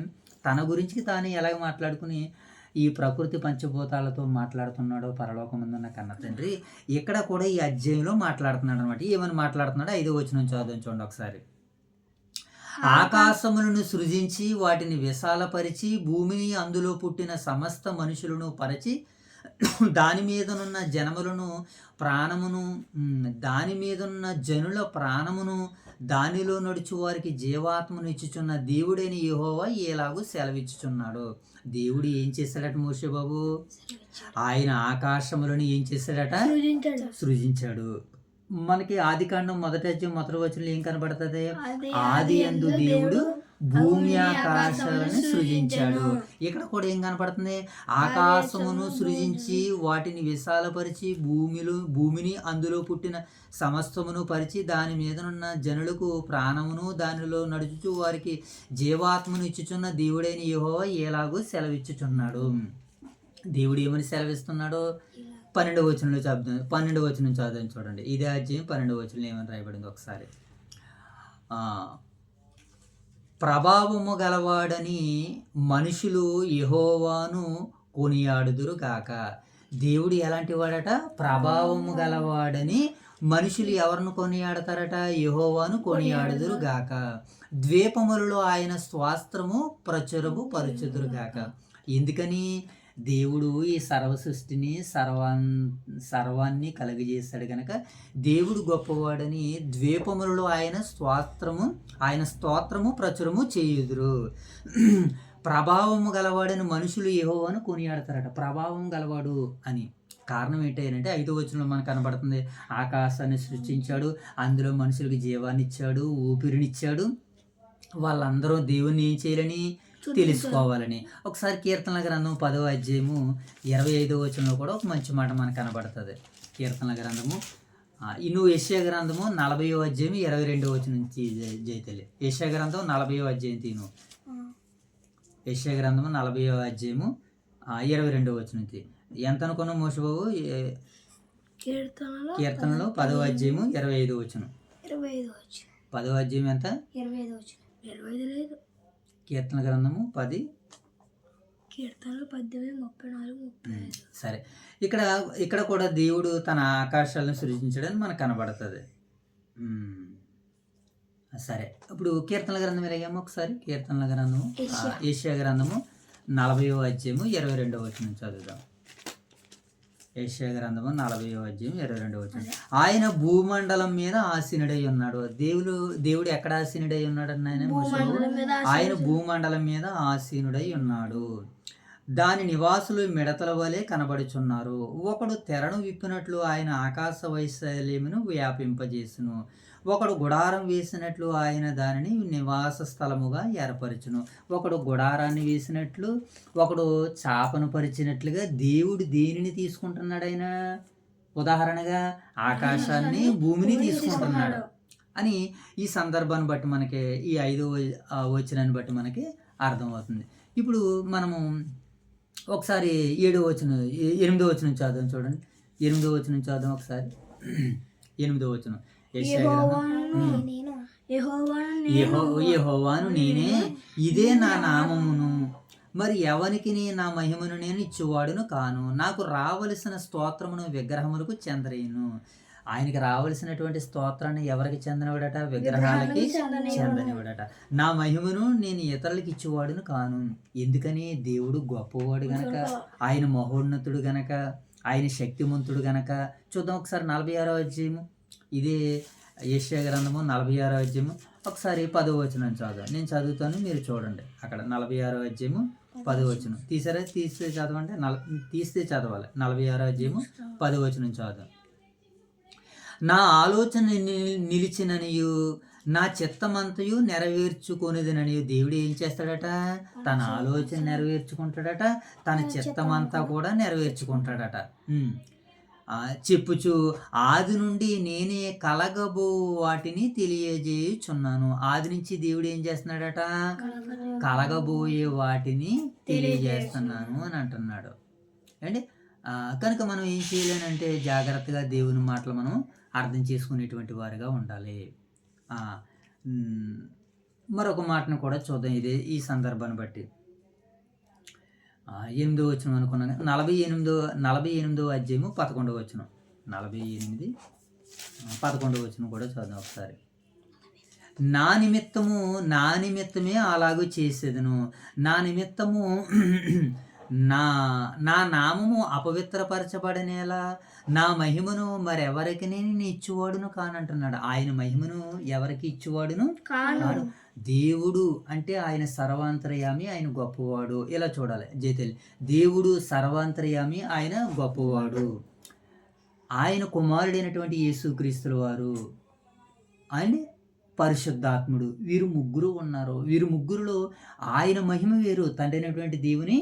తన గురించి తాను ఎలాగ మాట్లాడుకుని ఈ ప్రకృతి పంచభూతాలతో మాట్లాడుతున్నాడో పరలోకమందున్న కన్న తండ్రి ఇక్కడ కూడా ఈ అధ్యాయంలో మాట్లాడుతున్నాడు అనమాట. ఏమని మాట్లాడుతున్నాడో 5వ వచనం చదువుదాం చూడండి ఒకసారి. ఆకాశములను సృజించి వాటిని విశాలపరిచి భూమిని అందులో పుట్టిన సమస్త మనుషులను పరచి దాని మీదనున్న జనములను ప్రాణమును దాని మీదనున్న జనుల ప్రాణమును దానిలో నడుచు వారికి జీవాత్మను ఇచ్చుచున్న దేవుడైన యెహోవా ఎలాగూ సెలవిచ్చుచున్నాడు. దేవుడు ఏం చేశాడట మోషే బాబు? ఆయన ఆకాశములను ఏం చేశాడట? సృజించాడు. మనకి ఆదికాండం 1వ అధ్యాయం 1వ వచనంలో ఏం కనబడుతుంది? ఆది యందు దేవుడు భూమి ఆకాశాలను సృజించాడు. ఇక్కడ కూడా ఏం కనపడుతుంది? ఆకాశమును సృజించి వాటిని విశాలపరిచి భూమిని అందులో పుట్టిన సమస్తమును పరిచి దాని మీదనున్న జనులకు ప్రాణమును దానిలో నడుచుచు వారికి జీవాత్మను ఇచ్చుచున్న దేవుడైన యెహోవా ఎలాగూ సెలవిచ్చుచున్నాడు. దేవుడు ఏమని సెలవిస్తున్నాడు? 12వ వచనంలో చదువుతాం. 12వ వచనం చదువుతాం చూడండి. ఇదే అధ్యాయం 12వ వచనంలో ఏమని రాయబడింది ఒకసారి. ప్రభావము గలవాడని మనుషులు యెహోవాను కొనియాడుదురు గాక. దేవుడు ఎలాంటి వాడట? ప్రభావము గలవాడని మనుషులు ఎవరిని కొనియాడతారట? యెహోవాను కొనియాడుదురు గాక. ద్వీపములలో ఆయన స్వాస్త్రము ప్రచురము పరచుదురు గాక. ఎందుకని? దేవుడు ఈ సర్వ సృష్టిని సర్వాన్ని కలుగజేశాడు కనుక దేవుడు గొప్పవాడని ద్వీపములలో ఆయన స్తోత్రము ప్రచురము చేయుదురు. ప్రభావము గలవాడని మనుషులు యెహోవాను కొనియాడతారట. ప్రభావం గలవాడు అని కారణం ఏంటంటే 5వ వచనంలో మనకు కనబడుతుంది. ఆకాశాన్ని సృష్టించాడు, అందులో మనుషులకు జీవాన్ని ఇచ్చాడు, ఊపిరినిచ్చాడు. వాళ్ళందరూ దేవుణ్ణి ఏం చేయాలని? తెలుసుకోవాలని. ఒకసారి కీర్తనల గ్రంథం 10వ అధ్యాయము 25వ వచనంలో కూడా ఒక మంచి మాట మనకు కనబడుతుంది. కీర్తనల గ్రంథము నువ్వు యెషయా గ్రంథము 40వ అధ్యాయం 22వ వచనం నుంచి జైతల్లి. యెషయా గ్రంథం 40వ అధ్యాయం తీను. యెషయా గ్రంథము 40వ అధ్యాయము 22వ వచనం నుంచి ఎంత అనుకున్నావు మోషబాబు? కీర్తనలో 10వ అధ్యాయము 25వ వచనం. 10వ అధ్యాయం ఎంత? 25 లేదు. కీర్తన గ్రంథము 10 కీర్తనలు 18:34-35. సరే. ఇక్కడ కూడా దేవుడు తన ఆకాశాలను సృజించడని మనకు కనబడుతుంది. సరే, ఇప్పుడు కీర్తనల గ్రంథం ఎలాగేమో ఒకసారి. కీర్తనల గ్రంథము యెషయా గ్రంథము 40వ అధ్యాయము 22వ వచనం చదువుదాం. యెషయా గ్రంథము 40వ అధ్యాయం 22వ వచనం. ఆయన భూమండలం మీద ఆసీనుడై ఉన్నాడు. దేవుడు ఎక్కడ ఆసీనుడై ఉన్నాడు అన్న? ఆయన భూమండలం మీద ఆసీనుడై ఉన్నాడు. దాని నివాసులు మిడతల వలె కనబడుచున్నారు. ఒకడు తెరను విప్పినట్లు ఆయన ఆకాశ వైశాల్యమును వ్యాపింపజేసును. ఒకడు గుడారం వేసినట్లు ఆయన దానిని నివాస స్థలముగా ఏర్పరచును. ఒకడు గుడారాన్ని వేసినట్లు, ఒకడు చాపను పరిచినట్లుగా దేవుడు దేనిని తీసుకుంటున్నాడు? ఆయన ఉదాహరణగా ఆకాశాన్ని, భూమిని తీసుకుంటున్నాడు అని ఈ సందర్భాన్ని బట్టి మనకి, ఈ 5వ వచనాన్ని బట్టి మనకి అర్థమవుతుంది. ఇప్పుడు మనము ఒకసారి 7వ వచనం 8వ వచనం చదువు చూడండి. 8వ వచనం చదువు ఒకసారి. 8వ వచనం యెషయా గ్రంథం. నేను యెహోవాను నేనే, ఇదే నా నామమును, మరి ఎవనికి నా మహిమను నేను ఇచ్చేవాడును కాను. నాకు రావలసిన స్తోత్రమును విగ్రహములకు చెందరేను. ఆయనకి రావలసినటువంటి స్తోత్రాన్ని ఎవరికి చెందనివాడట? విగ్రహాలకి చెందనివాడట. నా మహిమను నేను ఇతరులకి ఇచ్చేవాడును కాను. ఎందుకని? దేవుడు గొప్పవాడు గనక, ఆయన మహోన్నతుడు గనక, ఆయన శక్తిమంతుడు గనక. చూద్దాం ఒకసారి 46వ అధ్యాయము. ఇదే యెషయా గ్రంథము 46వ అధ్యాయము. ఒకసారి 10వ వచనం చదువు. నేను చదువుతాను, మీరు చూడండి. అక్కడ 46వ అధ్యాయము 10వ వచనం. తీసారా? తీస్తే చదవండి. తీస్తే చదవాలి. 46వ అధ్యాయము 10వ వచనం చదువు. నా ఆలోచన నిలిచిననియు నా చిత్తమంతయు నెరవేర్చుకొనిదననియు. దేవుడు ఏం చేస్తాడట? తన ఆలోచన నెరవేర్చుకుంటాడట, తన చిత్తమంతా కూడా నెరవేర్చుకుంటాడట. చెప్పుచు ఆది నుండి నేనే కలగబో వాటిని తెలియజేయుచున్నాను. ఆది నుంచి దేవుడు ఏం చేస్తున్నాడట? కలగబోయే వాటిని తెలియజేస్తున్నాను అని అంటున్నాడు అండి. కనుక మనం ఏం చేయాలనంటే జాగ్రత్తగా దేవుని మాటలు మనం అర్థం చేసుకునేటువంటి వారిగా ఉండాలి. మరొక మాటను కూడా చూద్దాం ఈ సందర్భాన్ని బట్టి. 8వ వచనం అనుకున్నాను. 48వ అధ్యాయము 11వ వచనం. 48 11వ వచనం కూడా చూద్దాం ఒకసారి. నా నిమిత్తమే అలాగూ చేసేదను. నా నిమిత్తము నా నామము అపవిత్రపరచబడనేలా నా మహిమను మరెవరికి నేను ఇచ్చేవాడును కానంటున్నాడు. ఆయన మహిమను ఎవరికి ఇచ్చేవాడును కాను. దేవుడు అంటే ఆయన సర్వాంతర్యామి, ఆయన గొప్పవాడు. ఇలా చూడాలి జైతల్లి. దేవుడు సర్వాంతర్యామి, ఆయన గొప్పవాడు. ఆయన కుమారుడైనటువంటి యేసుక్రీస్తుల వారు, ఆయన పరిశుద్ధాత్ముడు, వీరు ముగ్గురు ఉన్నారు. వీరు ముగ్గురులో ఆయన మహిమ వేరు, తండ్రి అయినటువంటి దేవుని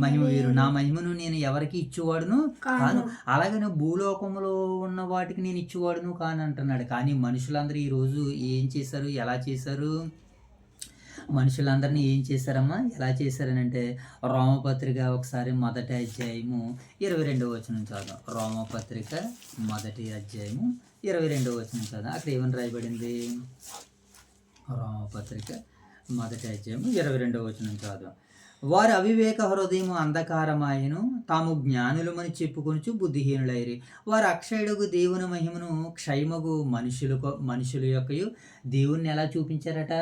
మహిమ వేరు. నా మహిమను నేను ఎవరికి ఇచ్చేవాడును కాను. అలాగనే భూలోకంలో ఉన్న వాటికి నేను ఇచ్చేవాడును కాను అంటున్నాడు. కానీ మనుషులందరూ ఈరోజు ఏం చేశారు? ఎలా చేశారు? మనుషులందరినీ ఏం చేశారమ్మా? ఎలా చేశారనంటే రోమపత్రిక ఒకసారి 1వ అధ్యాయము 22వ వచనం చదువు. రోమపత్రిక 1వ అధ్యాయము 22వ వచనం చదువు. అక్కడ ఏమని రాయబడింది? రోమపత్రిక 1వ అధ్యాయము 22వ వచనం చదువు. వారి అవివేక హృదయము అంధకారమాయను, తాము జ్ఞానులమని చెప్పుకొనుచు బుద్ధిహీనులైరి. వారు అక్షయుడుగు దేవుని మహిమను క్షయమగు మనుషుల యొక్కయు దేవుణ్ణి ఎలా చూపించారట?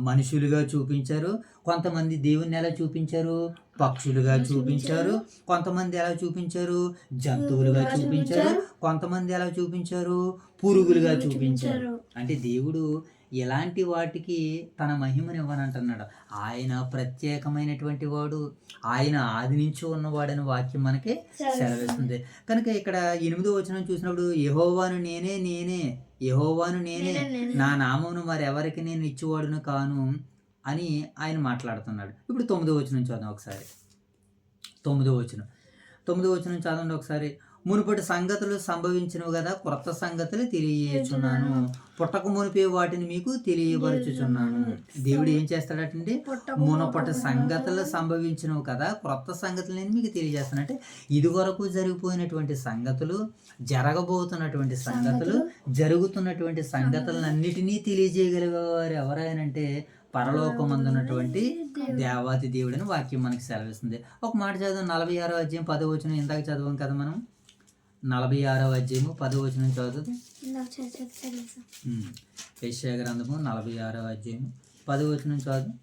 మనుషులుగా చూపించారు. కొంతమంది దేవుణ్ణి ఎలా చూపించారు? పక్షులుగా చూపించారు. కొంతమంది ఎలా చూపించారు? జంతువులుగా చూపించారు. కొంతమంది ఎలా చూపించారు? పురుగులుగా చూపించారు. అంటే దేవుడు ఎలాంటి వాటికి తన మహిమను ఇవ్వనంటున్నాడు. ఆయన ప్రత్యేకమైనటువంటి వాడు, ఆయన ఆది నుంచి ఉన్నవాడని వాక్యం మనకి సెలవిస్తుంది. కనుక ఇక్కడ 8వ వచనం చూసినప్పుడు యెహోవాను నేనే, నా నామమును మరెవరికి నేను ఇచ్చేవాడును కాను అని ఆయన మాట్లాడుతున్నాడు. ఇప్పుడు 9వ వచనం చదువు ఒకసారి. 9వ వచనం చదవండి ఒకసారి. మునుపటి సంగతులు సంభవించినవి కదా, క్రొత్త సంగతులు తెలియజేస్తున్నాను. పుట్టక మునిపే వాటిని మీకు తెలియపరచుచున్నాను. దేవుడు ఏం చేస్తాడంటే మునుపటి సంగతులు సంభవించినవి కదా, క్రొత్త సంగతులు నేను మీకు తెలియజేస్తానంటే ఇదివరకు జరిగిపోయినటువంటి సంగతులు, జరగబోతున్నటువంటి సంగతులు, జరుగుతున్నటువంటి సంగతులన్నిటినీ తెలియజేయగలిగేవారు ఎవరైనంటే పరలోకమందున్నటువంటి దేవాతి దేవుడని వాక్యం మనకి సెలవిస్తుంది. ఒక మాట చదువు. 46వ అధ్యాయం 10వ వచనం ఇందాక చదవం కదా మనం. 46వ అధ్యాయము 10వ వచనం చదువుతుంది. యెషయా గ్రంథము 46వ అధ్యాయము 10వ వచనం చదువు.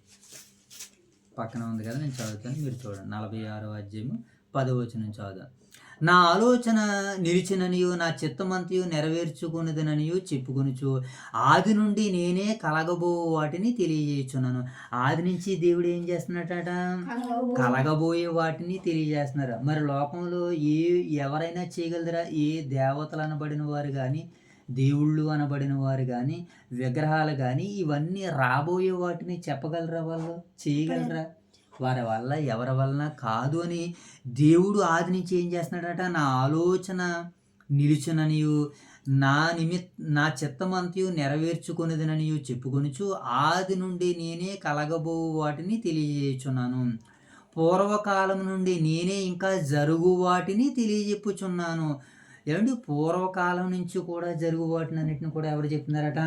పక్కన ఉంది కదా, నేను చదువుతాను, మీరు చూడండి. 46వ అధ్యాయము 10వ వచనం చదువు. నా ఆలోచన నిలిచిననియు నా చిత్తమంతయు నెరవేర్చుకున్నదననియు చెప్పుకొనుచు ఆది నుండి నేనే కలగబో వాటిని తెలియజేయుచున్నాను. ఆది నుంచి దేవుడు ఏం చేస్తున్నాడట? కలగబోయే వాటిని తెలియజేస్తున్నారు. మరి లోకంలో ఎవరైనా చేయగలరా? ఏ దేవతలు అనబడిన వారు కానీ, దేవుళ్ళు అనబడిన వారు కానీ, విగ్రహాలు కానీ, ఇవన్నీ రాబోయే వాటిని చెప్పగలరా? వాళ్ళు చేయగలరా? వారి వల్ల ఎవరి వలన కాదు అని దేవుడు ఆది నుంచి ఏం చేస్తున్నాడట? నా ఆలోచన నిలుచుననియు నా చిత్తమంతయు నెరవేర్చుకునేదననియు చెప్పుకొనుచు ఆది నుండి నేనే కలగబో వాటిని తెలియజేయుచున్నాను. పూర్వకాలం నుండి నేనే ఇంకా జరుగు వాటిని తెలియజెప్పుచున్నాను. ఏమండి పూర్వకాలం నుంచి కూడా జరుగు వాటినన్నిటిని కూడా ఎవరు చెప్తున్నారట?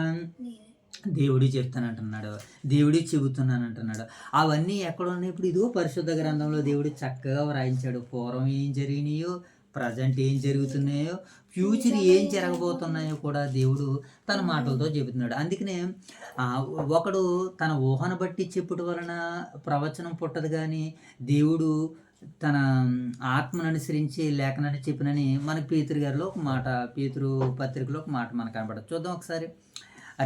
దేవుడు చెప్తానంటున్నాడు, దేవుడి చెబుతున్నానంటున్నాడు. అవన్నీ ఎక్కడున్నాయి? ఇప్పుడు ఇదిగో పరిశుద్ధ గ్రంథంలో దేవుడు చక్కగా వ్రాయించాడు. పూర్వం ఏం జరిగినాయో, ప్రజెంట్ ఏం జరుగుతున్నాయో, ఫ్యూచర్ ఏం జరగబోతున్నాయో కూడా దేవుడు తన మాటలతో చెబుతున్నాడు. అందుకనే ఒకడు తన ఊహను బట్టి చెప్పుట వలన ప్రవచనం పుట్టదు, కానీ దేవుడు తన ఆత్మను అనుసరించి లేఖనాన్ని చెప్పినని మనకి పేతురు గారిలో ఒక మాట, పేతురు పత్రికలో ఒక మాట మనకు కనబడదు. చూద్దాం ఒకసారి.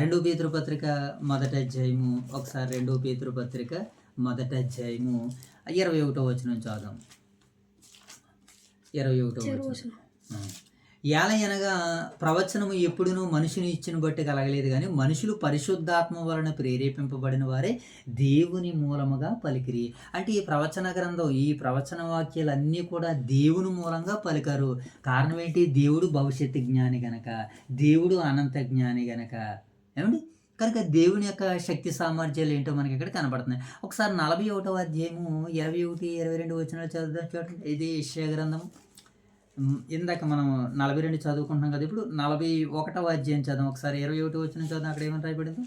2 పేతురు పత్రిక మొదటి అధ్యాయము, ఒకసారి 2 పేతురు పత్రిక మొదటి అధ్యాయము 21వ వచనం చదుదాం. 21వ వచనం. ఏలయనగా ప్రవచనము ఎప్పుడునూ మనుషుని ఇచ్చిన బట్టి కలగలేదు, కానీ మనుషులు పరిశుద్ధాత్మ వలన ప్రేరేపింపబడిన వారే దేవుని మూలముగా పలికిరి. అంటే ఈ ప్రవచన గ్రంథం, ఈ ప్రవచన వాక్యాలన్నీ కూడా దేవుని మూలంగా పలికారు. కారణం ఏంటి? దేవుడు భవిష్యత్తు జ్ఞాని గనక, దేవుడు అనంత జ్ఞాని గనక. ఏమండి కనుక దేవుని యొక్క శక్తి సామర్థ్యాలు ఏంటో మనకి ఇక్కడ కనబడుతున్నాయి. ఒకసారి 41వ అధ్యాయము 21, 22 వచనాలు చదువుదాం. చూడండి, ఇది యెషయా గ్రంథము. ఇందాక మనం 42 చదువుకుంటున్నాం కదా, ఇప్పుడు 41వ అధ్యాయం చదువు. ఒకసారి 21 వచనం చదువు. అక్కడ ఏమని రాయబడింది?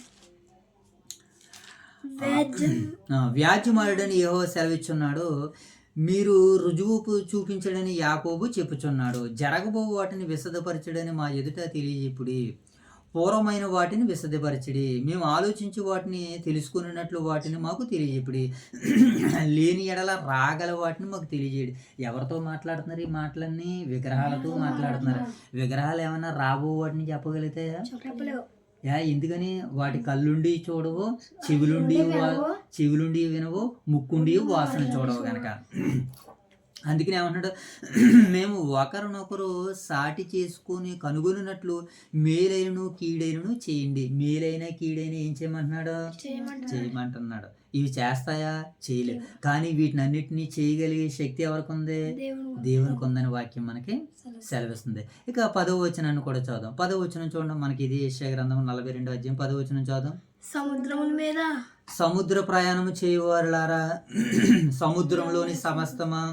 వ్యాజ్యమాడుడని యెహోవా సెలవిచ్చున్నాడు, మీరు రుజువు చూపించడని యాకోబు చెప్పుచున్నాడు. జరగబో వాటిని విశదపరచడని మా ఎదుట తెలియజెప్పుడి. పూర్వమైన వాటిని విశదపరచడి. మేము ఆలోచించి వాటిని తెలుసుకున్నట్లు వాటిని మాకు తెలియజెప్పుడి. లేని ఎడల రాగల వాటిని మాకు తెలియజేయడు. ఎవరితో మాట్లాడుతున్నారు ఈ మాటలన్నీ? విగ్రహాలతో మాట్లాడుతున్నారు. విగ్రహాలు ఏమైనా రాబో వాటిని చెప్పగలుగుతాయా? ఎందుకని? వాటి కళ్ళుండి చూడవు, చెవులుండి వినవు, ముక్కుండి వాసన చూడవు గనక. అందుకని ఏమంటున్నాడు? మేము ఒకరినొకరు సాటి చేసుకొని కనుగొనినట్లు మేలైనను కీడైనను చేయండి. మేలైన కీడైన ఏం చేయమంటున్నాడు? చేయమంటున్నాడు. ఇవి చేస్తాయా? చేయలేవు. కానీ వీటిని అన్నిటినీ చేయగలిగే శక్తి ఎవరికి ఉంది? దేవునికి ఉందని వాక్యం మనకి సెలవిస్తుంది. ఇక 10వ వచనాన్ని కూడా చదుదాం. 10వ వచనం చూడండి. మనకి ఇది యెషయా గ్రంథం 42వ అధ్యాయం 10వ వచనం చదుదాం. సముద్రముల మీద సముద్ర ప్రయాణము చేయవారులారా, సముద్రంలోని సమస్తమా,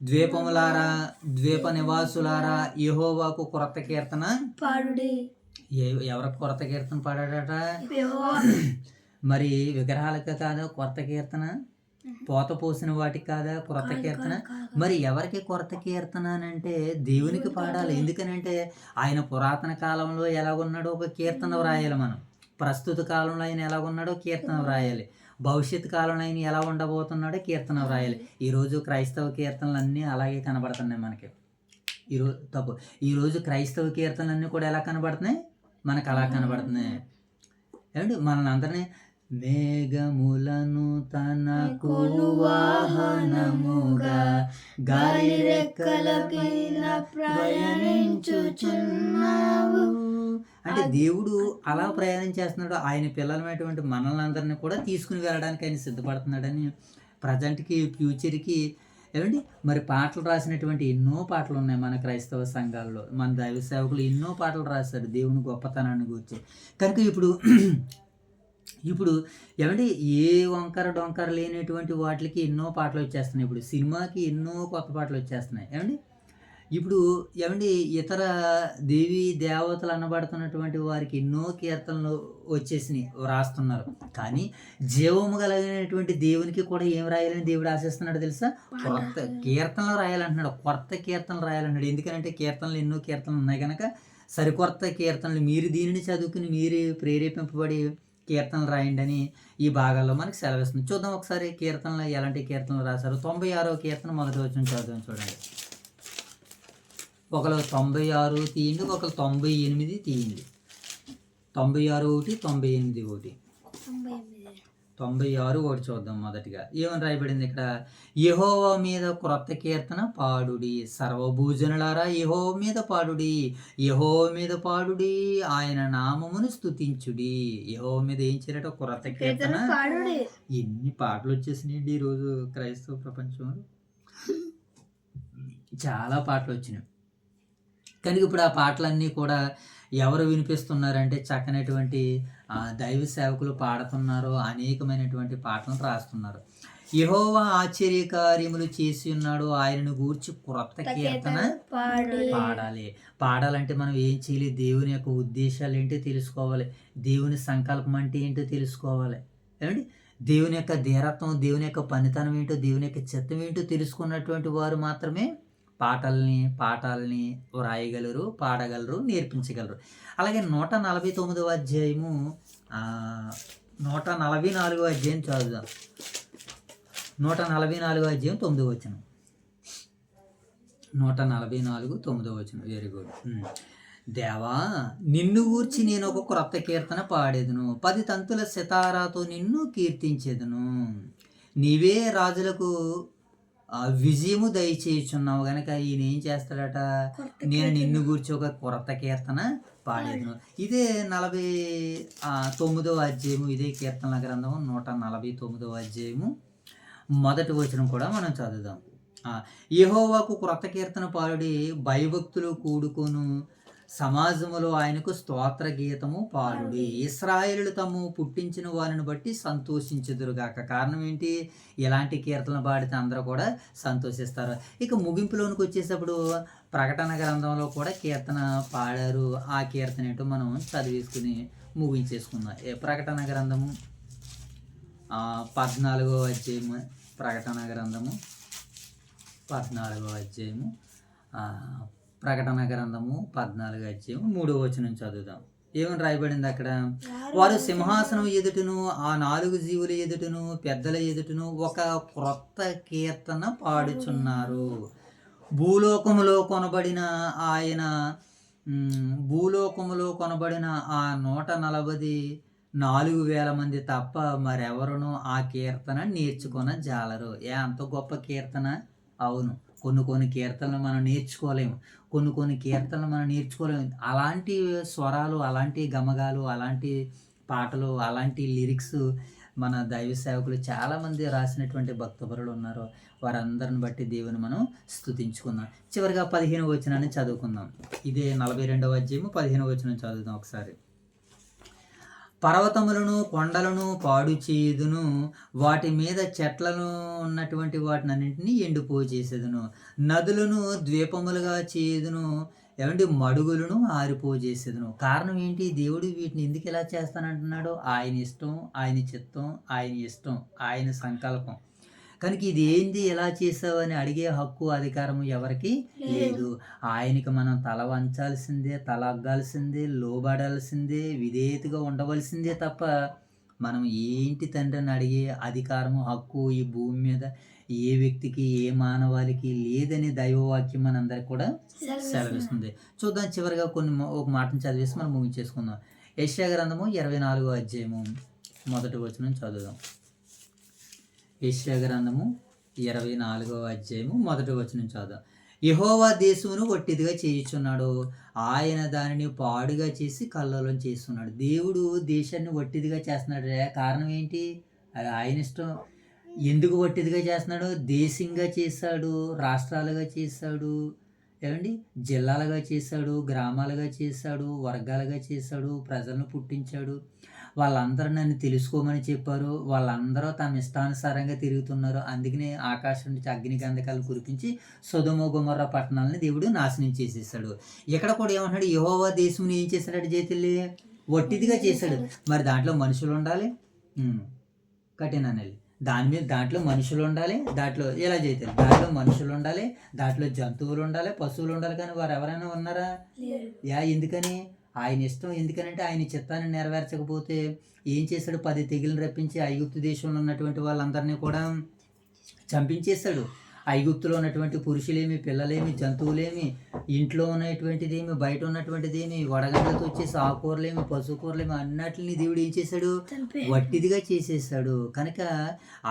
ద్వీపములారా, ద్వీప నివాసులారా, యెహోవాకు కొరత కీర్తన పాడుడి. ఎవరికి కొరత కీర్తన పాడాడట? మరి విగ్రహాలకు కాదా కొరత కీర్తన? పోత పోసిన వాటికి కాదా కొరత కీర్తన? మరి ఎవరికి కొరత కీర్తన అని అంటే దేవునికి పాడాలి. ఎందుకనంటే ఆయన పురాతన కాలంలో ఎలాగున్నాడో ఒక కీర్తన వ్రాయాలి. మనం ప్రస్తుత కాలంలో ఆయన ఎలాగున్నాడో కీర్తన వ్రాయాలి. భవిష్యత్ కాలంలో ఆయన ఎలా ఉండబోతున్నాడో కీర్తన వ్రాయాలి. ఈరోజు క్రైస్తవ కీర్తనలు అన్నీ అలాగే కనబడుతున్నాయి మనకి. ఈరోజు క్రైస్తవ కీర్తనలన్నీ కూడా ఎలా కనబడుతున్నాయి? మనకు అలా కనబడుతున్నాయి. ఏమంటే మనల్ని అందరినీ మేఘములను తనకు వాహనముగా గాలి రెక్కల కింద ప్రయాణించుచున్నావు. అంటే దేవుడు అలా ప్రయాణం చేస్తున్నాడు. ఆయన పిల్లలమైనటువంటి మనల్ని అందరినీ కూడా తీసుకుని వెళ్ళడానికి ఆయన సిద్ధపడుతున్నాడని ప్రజెంట్కి, ఫ్యూచర్కి. ఏమండి మరి పాటలు రాసినటువంటి ఎన్నో పాటలు ఉన్నాయి మన క్రైస్తవ సంఘాల్లో. మన దైవ సేవకులు ఎన్నో పాటలు రాశారు దేవుని గొప్పతనాన్ని గురించి. కనుక ఇప్పుడు ఏమంటే ఏ వంకర డొంకర లేనటువంటి వాటికి ఎన్నో పాటలు వచ్చేస్తున్నాయి. ఇప్పుడు సినిమాకి ఎన్నో కొత్త పాటలు వచ్చేస్తున్నాయి. ఇప్పుడు ఇతర దేవీ దేవతలు అనబడుతున్నటువంటి వారికి ఎన్నో కీర్తనలు వచ్చేసినాయి, రాస్తున్నారు. కానీ జీవము కలిగినటువంటి దేవునికి కూడా ఏం రాయాలని దేవుడు ఆశిస్తున్నాడు తెలుసా? కొత్త కీర్తనలు రాయాలంటున్నాడు, కొత్త కీర్తనలు రాయాలంటున్నాడు. ఎందుకంటే కీర్తనలు ఎన్నో కీర్తనలు ఉన్నాయి కనుక సరికొత్త కీర్తనలు మీరు దీనిని చదువుకుని మీరు ప్రేరేపింపబడి కీర్తనలు రాయండి అని ఈ భాగాల్లో మనకి సెలవిస్తుంది. చూద్దాం ఒకసారి కీర్తనలు ఎలాంటి కీర్తనలు రాశారు. 96వ కీర్తన మొదటి వచనం చదువుదాం. చూడండి, ఒకరు 96 తీయండి, ఒకరు 98 తీయండి. 96 ఒకటి, 98 ఒకటి. 96 ఒకటి చూద్దాం. మొదటిగా ఏమని రాయబడింది ఇక్కడ? యెహోవా మీద క్రొత్త కీర్తన పాడుడి, సర్వభూజనులారా యెహోవా మీద పాడుడి, యెహోవా మీద పాడుడి, ఆయన నామమును స్తుతించుడి. యెహోవా మీద ఏం చేయాలట? క్రొత్త కీర్తన పాడుడి. ఎన్ని పాటలు వచ్చేసినాయండి ఈరోజు క్రైస్తవ ప్రపంచంలో. చాలా పాటలు వచ్చినాయి. కనుక ఇప్పుడు ఆ పాటలన్నీ కూడా ఎవరు వినిపిస్తున్నారంటే చక్కనటువంటి దైవ సేవకులు పాడుతున్నారు, అనేకమైనటువంటి పాటలను రాస్తున్నారు. యెహోవా ఆశ్చర్యకార్యములు చేసి ఉన్నాడు, ఆయనను గూర్చి క్రొత్త కీర్తన పాడాలి. పాడాలంటే మనం ఏం చేయాలి? దేవుని యొక్క ఉద్దేశాలు ఏంటో తెలుసుకోవాలి, దేవుని సంకల్పం అంటే ఏంటో తెలుసుకోవాలి. ఏమండి, దేవుని యొక్క ధీరత్వం, దేవుని యొక్క పనితనం ఏంటో, దేవుని యొక్క చిత్తం ఏంటో తెలుసుకున్నటువంటి వారు మాత్రమే పాఠాలని వ్రాయగలరు, పాడగలరు, నేర్పించగలరు. అలాగే 149వ అధ్యాయము 144వ అధ్యాయం చదువుదాం. 144వ అధ్యాయం 9వ వచనం. 144 9వ వచనం. Very good. దేవా, నిన్ను గూర్చి నేను ఒక క్రొత్త కీర్తన పాడేదును, 10 తంతుల సితారాతో నిన్ను కీర్తించేదును. నీవే రాజులకు విజయము దయచేయుచున్నావు గనక ఈయన ఏం చేస్తాడట? నేను నిన్ను గూర్చి ఒక క్రొత్త కీర్తన పాడేదును. ఇదే 49వ అధ్యాయము, ఇదే కీర్తనల గ్రంథము 149వ అధ్యాయము 1వ వచనం కూడా మనం చదువుదాం. యెహోవాకు క్రొత్త కీర్తన పాడి భయభక్తులు కూడుకొను సమాజములో ఆయనకు స్తోత్ర గీతము పాడుడి. ఇశ్రాయేలులు తాము పుట్టించిన వారిని బట్టి సంతోషించుదురుగాక. కారణం ఏంటి? ఇలాంటి కీర్తనలు పాడితే అందరూ కూడా సంతోషిస్తారు. ఇక ముగింపులోనికి వచ్చేటప్పుడు ప్రకటన గ్రంథంలో కూడా కీర్తన పాడారు. ఆ కీర్తన ఏంటో మనం చదివేసుకుని ముగించేసుకుందాం. ప్రకటన గ్రంథము 14వ అధ్యాయము. ప్రకటన గ్రంథము 14వ అధ్యాయము. ప్రకటన గ్రంథము 14వ అధ్యాయం 3వ వచనం చదువుదాం. ఏమని రాయబడింది అక్కడ? వారు సింహాసనం ఎదుటను, ఆ 4 జీవుల ఎదుటను, పెద్దల ఎదుటను ఒక క్రొత్త కీర్తన పాడుచున్నారు. భూలోకములో కొనబడిన ఆ 144,000 మంది తప్ప మరెవరునూ ఆ కీర్తన నేర్చుకొన జాలరు. అంత గొప్ప కీర్తన. అవును, కొన్ని కీర్తనలు మనం నేర్చుకోలేము, కొన్ని కీర్తనలు మనం నేర్చుకోలేము. అలాంటి స్వరాలు, అలాంటి గమగాలు, అలాంటి పాటలు, అలాంటి లిరిక్స్ మన దైవ సేవకులు చాలామంది రాసినటువంటి భక్తపరులు ఉన్నారు. వారందరిని బట్టి దేవుని మనం స్తుతించుకుందాం. చివరిగా 15వ వచనాన్ని చదువుకుందాం. ఇదే 42వ అధ్యాయము 15వ వచనం చదువుదాం ఒకసారి. పర్వతములను కొండలను పాడు చేయుదును, వాటి మీద చెట్లను ఉన్నటువంటి వాటినన్నింటినీ ఎండిపోజేసేదును, నదులను ద్వీపములుగా చేయుదును, మడుగులను ఆరిపోజేసేదును. కారణం ఏంటి? దేవుడు వీటిని ఎందుకు ఇలా చేస్తానంటున్నాడు? ఆయన ఇష్టం, ఆయన చిత్తం, ఆయన ఇష్టం, ఆయన సంకల్పం. కనుక ఇది ఏంది, ఎలా చేసావని అడిగే హక్కు, అధికారము ఎవరికి లేదు. ఆయనకి మనం తల వంచాల్సిందే, తల అగ్గాల్సిందే, లోబడాల్సిందే, విధేయతగా ఉండవలసిందే తప్ప మనం ఏంటి తండ్రిని అడిగే అధికారము, హక్కు ఈ భూమి మీద ఏ వ్యక్తికి, ఏ మానవాళికి లేదని దైవవాక్యం మనందరికి కూడా సెలవిస్తుంది. చూద్దాం. చివరిగా ఒక మాటను చదివేసి మనం ముగించేసుకుందాం. యెషయా గ్రంథము 24వ అధ్యాయము 1వ వచనం చదువుదాం. యెషయా గ్రంథము 24వ అధ్యాయము 1వ వచనం చదువుదాం. యెహోవా దేశమును వట్టిదిగా చేయుచున్నాడు, ఆయన దానిని పాడుగా చేసి కల్లోలం చేస్తున్నాడు. దేవుడు దేశాన్ని వట్టిదిగా చేస్తున్నాడు. కారణం ఏంటి? అది ఆయన ఇష్టం. ఎందుకు వట్టిదిగా చేస్తున్నాడు? దేశంగా చేశాడు, రాష్ట్రాలుగా చేశాడు, జిల్లాలుగా చేశాడు, గ్రామాలుగా చేశాడు, వర్గాలుగా చేశాడు, ప్రజలను పుట్టించాడు. వాళ్ళందరూ నన్ను తెలుసుకోమని చెప్పారు. వాళ్ళందరూ తమ ఇష్టానుసారంగా తిరుగుతున్నారు. అందుకనే ఆకాశం నుంచి అగ్ని గంధకాలు కురిపించి సొదొమ గొమొర్రా పట్టణాలని దేవుడు నాశనం చేసేసాడు. ఇక్కడ కూడా ఏమంటున్నాడు? యెహోవా దేశంని ఏం చేశాడు? చేతుల్ని వట్టిదిగా చేశాడు. మరి దాంట్లో మనుషులు ఉండాలి, కఠినాన్ని దాంట్లో మనుషులు ఉండాలి. దాంట్లో ఎలా చేస్తారు? దాంట్లో మనుషులు ఉండాలి, దాంట్లో జంతువులు ఉండాలి, పశువులు ఉండాలి. కానీ వారు ఎవరైనా ఉన్నారా? ఎందుకని? ఆయన ఇష్టం. ఎందుకనంటే ఆయన చిత్తాన్ని నెరవేర్చకపోతే ఏం చేశాడు? 10 తెగులను రప్పించి ఐగుప్తు దేశంలో ఉన్నటువంటి వాళ్ళందరినీ కూడా చంపించేశాడు. ఐగుప్తులో ఉన్నటువంటి పురుషులేమి, పిల్లలేమి, జంతువులేమి, ఇంట్లో ఉన్నటువంటిదేమి, బయట ఉన్నటువంటిదేమి, వడగండ్లతో వచ్చేసి ఆకుకూరలేమి, పశుకూరలేమి అన్నిటిని దేవుడు ఏం చేశాడు? వట్టిదిగా చేసేసాడు. కనుక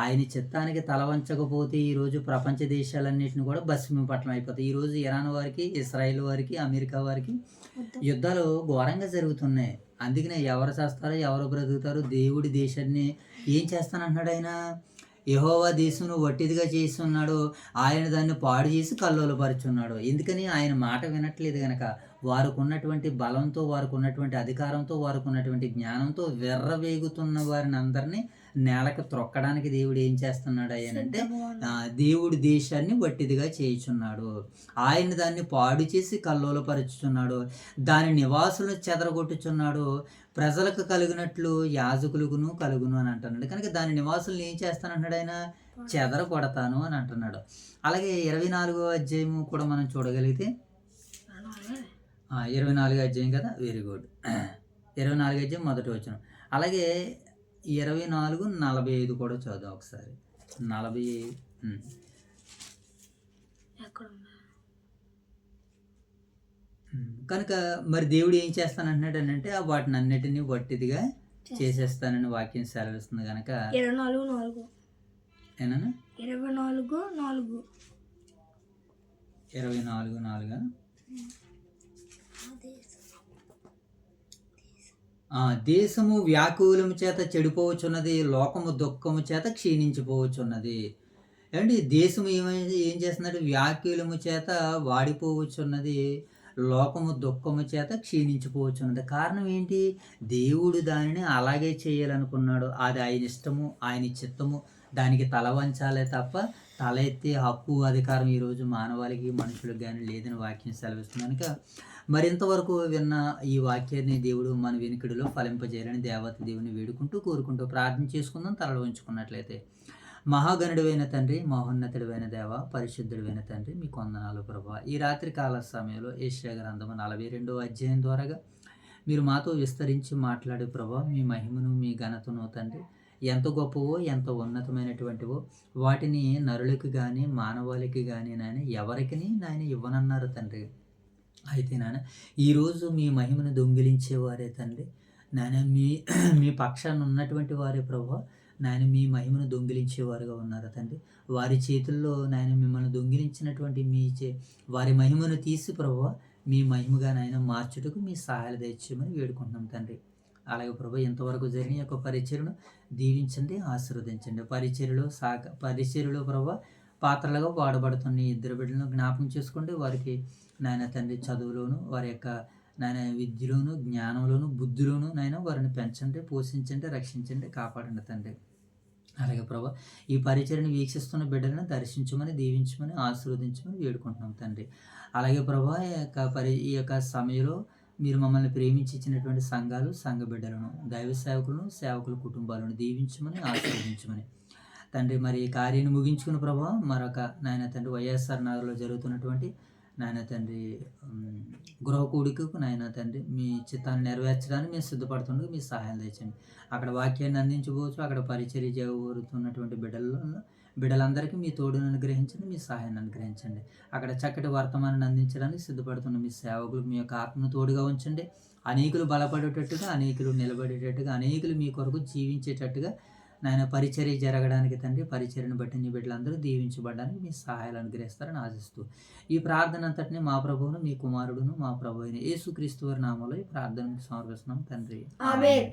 ఆయన చిత్తానికి తల వంచకపోతే ఈరోజు ప్రపంచ దేశాలన్నింటిని కూడా భస్మం పట్టణం అయిపోతాయి. ఈరోజు ఇరాన్ వారికి, ఇస్రాయిల్ వారికి, అమెరికా వారికి యుద్ధాలు ఘోరంగా జరుగుతున్నాయి. అందుకనే ఎవరు చేస్తారో, ఎవరు బ్రతుకుతారో, దేవుడి దేశాన్ని ఏం చేస్తానంటున్నాడు ఆయన? యెహోవా దేశమును వట్టిదిగా చేస్తున్నాడు, ఆయన దాన్ని పాడు చేసి కల్లోలపరుచున్నాడు. ఎందుకని? ఆయన మాట వినట్లేదు కనుక. వారికి ఉన్నటువంటి బలంతో, వారికి ఉన్నటువంటి అధికారంతో, వారికి ఉన్నటువంటి జ్ఞానంతో వెర్రవేగుతున్న వారిని అందరినీ నేలకు త్రొక్కడానికి దేవుడు ఏం చేస్తున్నాడు అయ్యానంటే సిద్ధంగా ఉన్నాడు. దేవుడు దేశాన్ని వట్టిదిగా చేయుచున్నాడు. ఆయన దాన్ని పాడు చేసి కల్లోలపరుచుచున్నాడు. దాని నివాసులను చెదరగొట్టుచున్నాడు. ప్రజలకు కలిగినట్లు యాజకులకును కలుగును అని అంటున్నాడు. కనుక దాని నివాసులను ఏం చేస్తానంటున్నాడు ఆయన? చెదరగొడతాను అని అంటున్నాడు. అలాగే 24వ అధ్యాయము కూడా మనం చూడగలిగితే 24 అధ్యాయం కదా, వెరీ గుడ్. 24 అధ్యాయం మొదటి వచనం. అలాగే 24:45 కూడా చదువు ఒకసారి. 40 ఎక్కడ ఉంది? కనుక మరి దేవుడు ఏం చేస్తానంటున్నాడు అంటే వాటిని అన్నిటినీ వట్టిదిగా చేసేస్తానని వాక్యం సెలవిస్తుంది కనుక 24:4. ఏనా 24:4. 24:4 దేశము వ్యాకులము చేత చెడిపోవచ్చున్నది, లోకము దుఃఖము చేత క్షీణించిపోవచ్చున్నది. ఏమండి దేశము ఏం చేస్తున్నది? వ్యాకులము చేత వాడిపోవచ్చున్నది, లోకము దుఃఖము చేత క్షీణించిపోవచ్చున్నది. కారణం ఏంటి? దేవుడు దానిని అలాగే చేయాలనుకున్నాడు. అది ఆయన ఇష్టము, ఆయన చిత్తము. దానికి తల వంచాలే తప్ప తల ఎత్తే హక్కు అధికారం ఈరోజు మానవాళికి మనుషులకు కానీ లేదని వాక్యం సెలవిస్తుంది. కనుక మరింతవరకు విన్న ఈ వాక్యాన్ని దేవుడు మన వెనుకడిలో ఫలింపజేయాలని దేవత దేవుని వేడుకుంటూ కోరుకుంటూ ప్రార్థన చేసుకుందాం. తలలో ఉంచుకున్నట్లయితే, మహాగణుడివైన తండ్రి, మహోన్నతుడివైన దేవ, పరిశుద్ధుడివైన తండ్రి, మీకు వందనాలు ప్రభా. ఈ రాత్రి కాల సమయంలో యెషయా గ్రంథము 42వ అధ్యాయం ద్వారాగా మీరు మాతో విస్తరించి మాట్లాడే ప్రభా, మీ మహిమను మీ ఘనతను తండ్రి ఎంత గొప్పవో ఎంత ఉన్నతమైనటువంటివో వాటిని నరులకు కానీ మానవాళికి కానీ నాయన ఎవరికి నాయన ఇవ్వనన్నారు తండ్రి. అయితే నాన్న ఈరోజు మీ మహిమను దొంగిలించేవారే తండ్రి నాయన, మీ పక్షాన ఉన్నటువంటి వారే ప్రభా నాయన మీ మహిమను దొంగిలించేవారుగా ఉన్నారు తండ్రి. వారి చేతుల్లో నాయన మిమ్మల్ని దొంగిలించినటువంటి వారి మహిమను తీసి ప్రభా మీ మహిమగా నాయన మార్చుటకు మీ సహాయాలు దయచేయమని వేడుకుంటున్నాం తండ్రి. అలాగే ప్రభా ఇంతవరకు జరిగిన యొక్క పరిచర్ను దీవించండి, ఆశీర్వదించండి. పరిచర్యలో ప్రభా పాత్రలుగా వాడబడుతున్న ఈ ఇద్దరు బిడ్డలను జ్ఞాపకం చేసుకోండి. వారికి నాయన తండ్రి చదువులోను, వారి యొక్క నాయన విద్యలోను, జ్ఞానంలోను, బుద్ధిలోను నాయన వారిని పెంచండి, పోషించండి, రక్షించండి, కాపాడండి తండ్రి. అలాగే ప్రభా ఈ పరిచర్ని వీక్షిస్తున్న బిడ్డలను దర్శించమని, దీవించమని, ఆశీర్వదించమని వేడుకుంటున్నాం తండ్రి. అలాగే ప్రభా ఈ యొక్క సమయంలో మీరు మమ్మల్ని ప్రేమించి ఇచ్చినటువంటి సంఘాలు, సంఘ బిడ్డలను, దైవ సేవకులను, సేవకుల కుటుంబాలను దీవించమని, ఆశీర్వదించమని తండ్రి. మరి ఈ కార్యాన్ని ముగించుకున్న ప్రభా మరొక నాయన తండ్రి వైఎస్ఆర్ నగర్లో జరుగుతున్నటువంటి నాయన తండ్రి గృహ కూడికకు నాయన తండ్రి మీ చిత్తాన్ని నెరవేర్చడానికి మేము సిద్ధపడుతుండగా మీ సహాయం తెచ్చండి. అక్కడ వాక్యాన్ని అందించవచ్చు, అక్కడ పరిచర్య జరుగుతున్నటువంటి బిడ్డలందరికీ మీ తోడును అనుగ్రహించండి, మీ సహాయాన్ని అనుగ్రహించండి. అక్కడ చక్కటి వర్తమానాన్ని అందించడానికి సిద్ధపడుతున్న మీ సేవకులకు మీ యొక్క ఆత్మను తోడుగా ఉంచండి. అనేకులు బలపడేటట్టుగా, అనేకులు నిలబడేటట్టుగా, అనేకులు మీ కొరకు జీవించేటట్టుగా నాయన పరిచర్య జరగడానికి తండ్రి, పరిచర్యను బట్టి నీ బిడ్డలందరూ దీవించబడడానికి మీ సహాయాలు అనుగ్రహిస్తారని ఆశిస్తూ ఈ ప్రార్థన అంతటిని మా ప్రభువును, మీ కుమారుడును, మా ప్రభు అయిన యేసుక్రీస్తు వారి నామములో ఈ ప్రార్థనకు సమర్పిస్తున్నాం తండ్రి. ఆమేన్.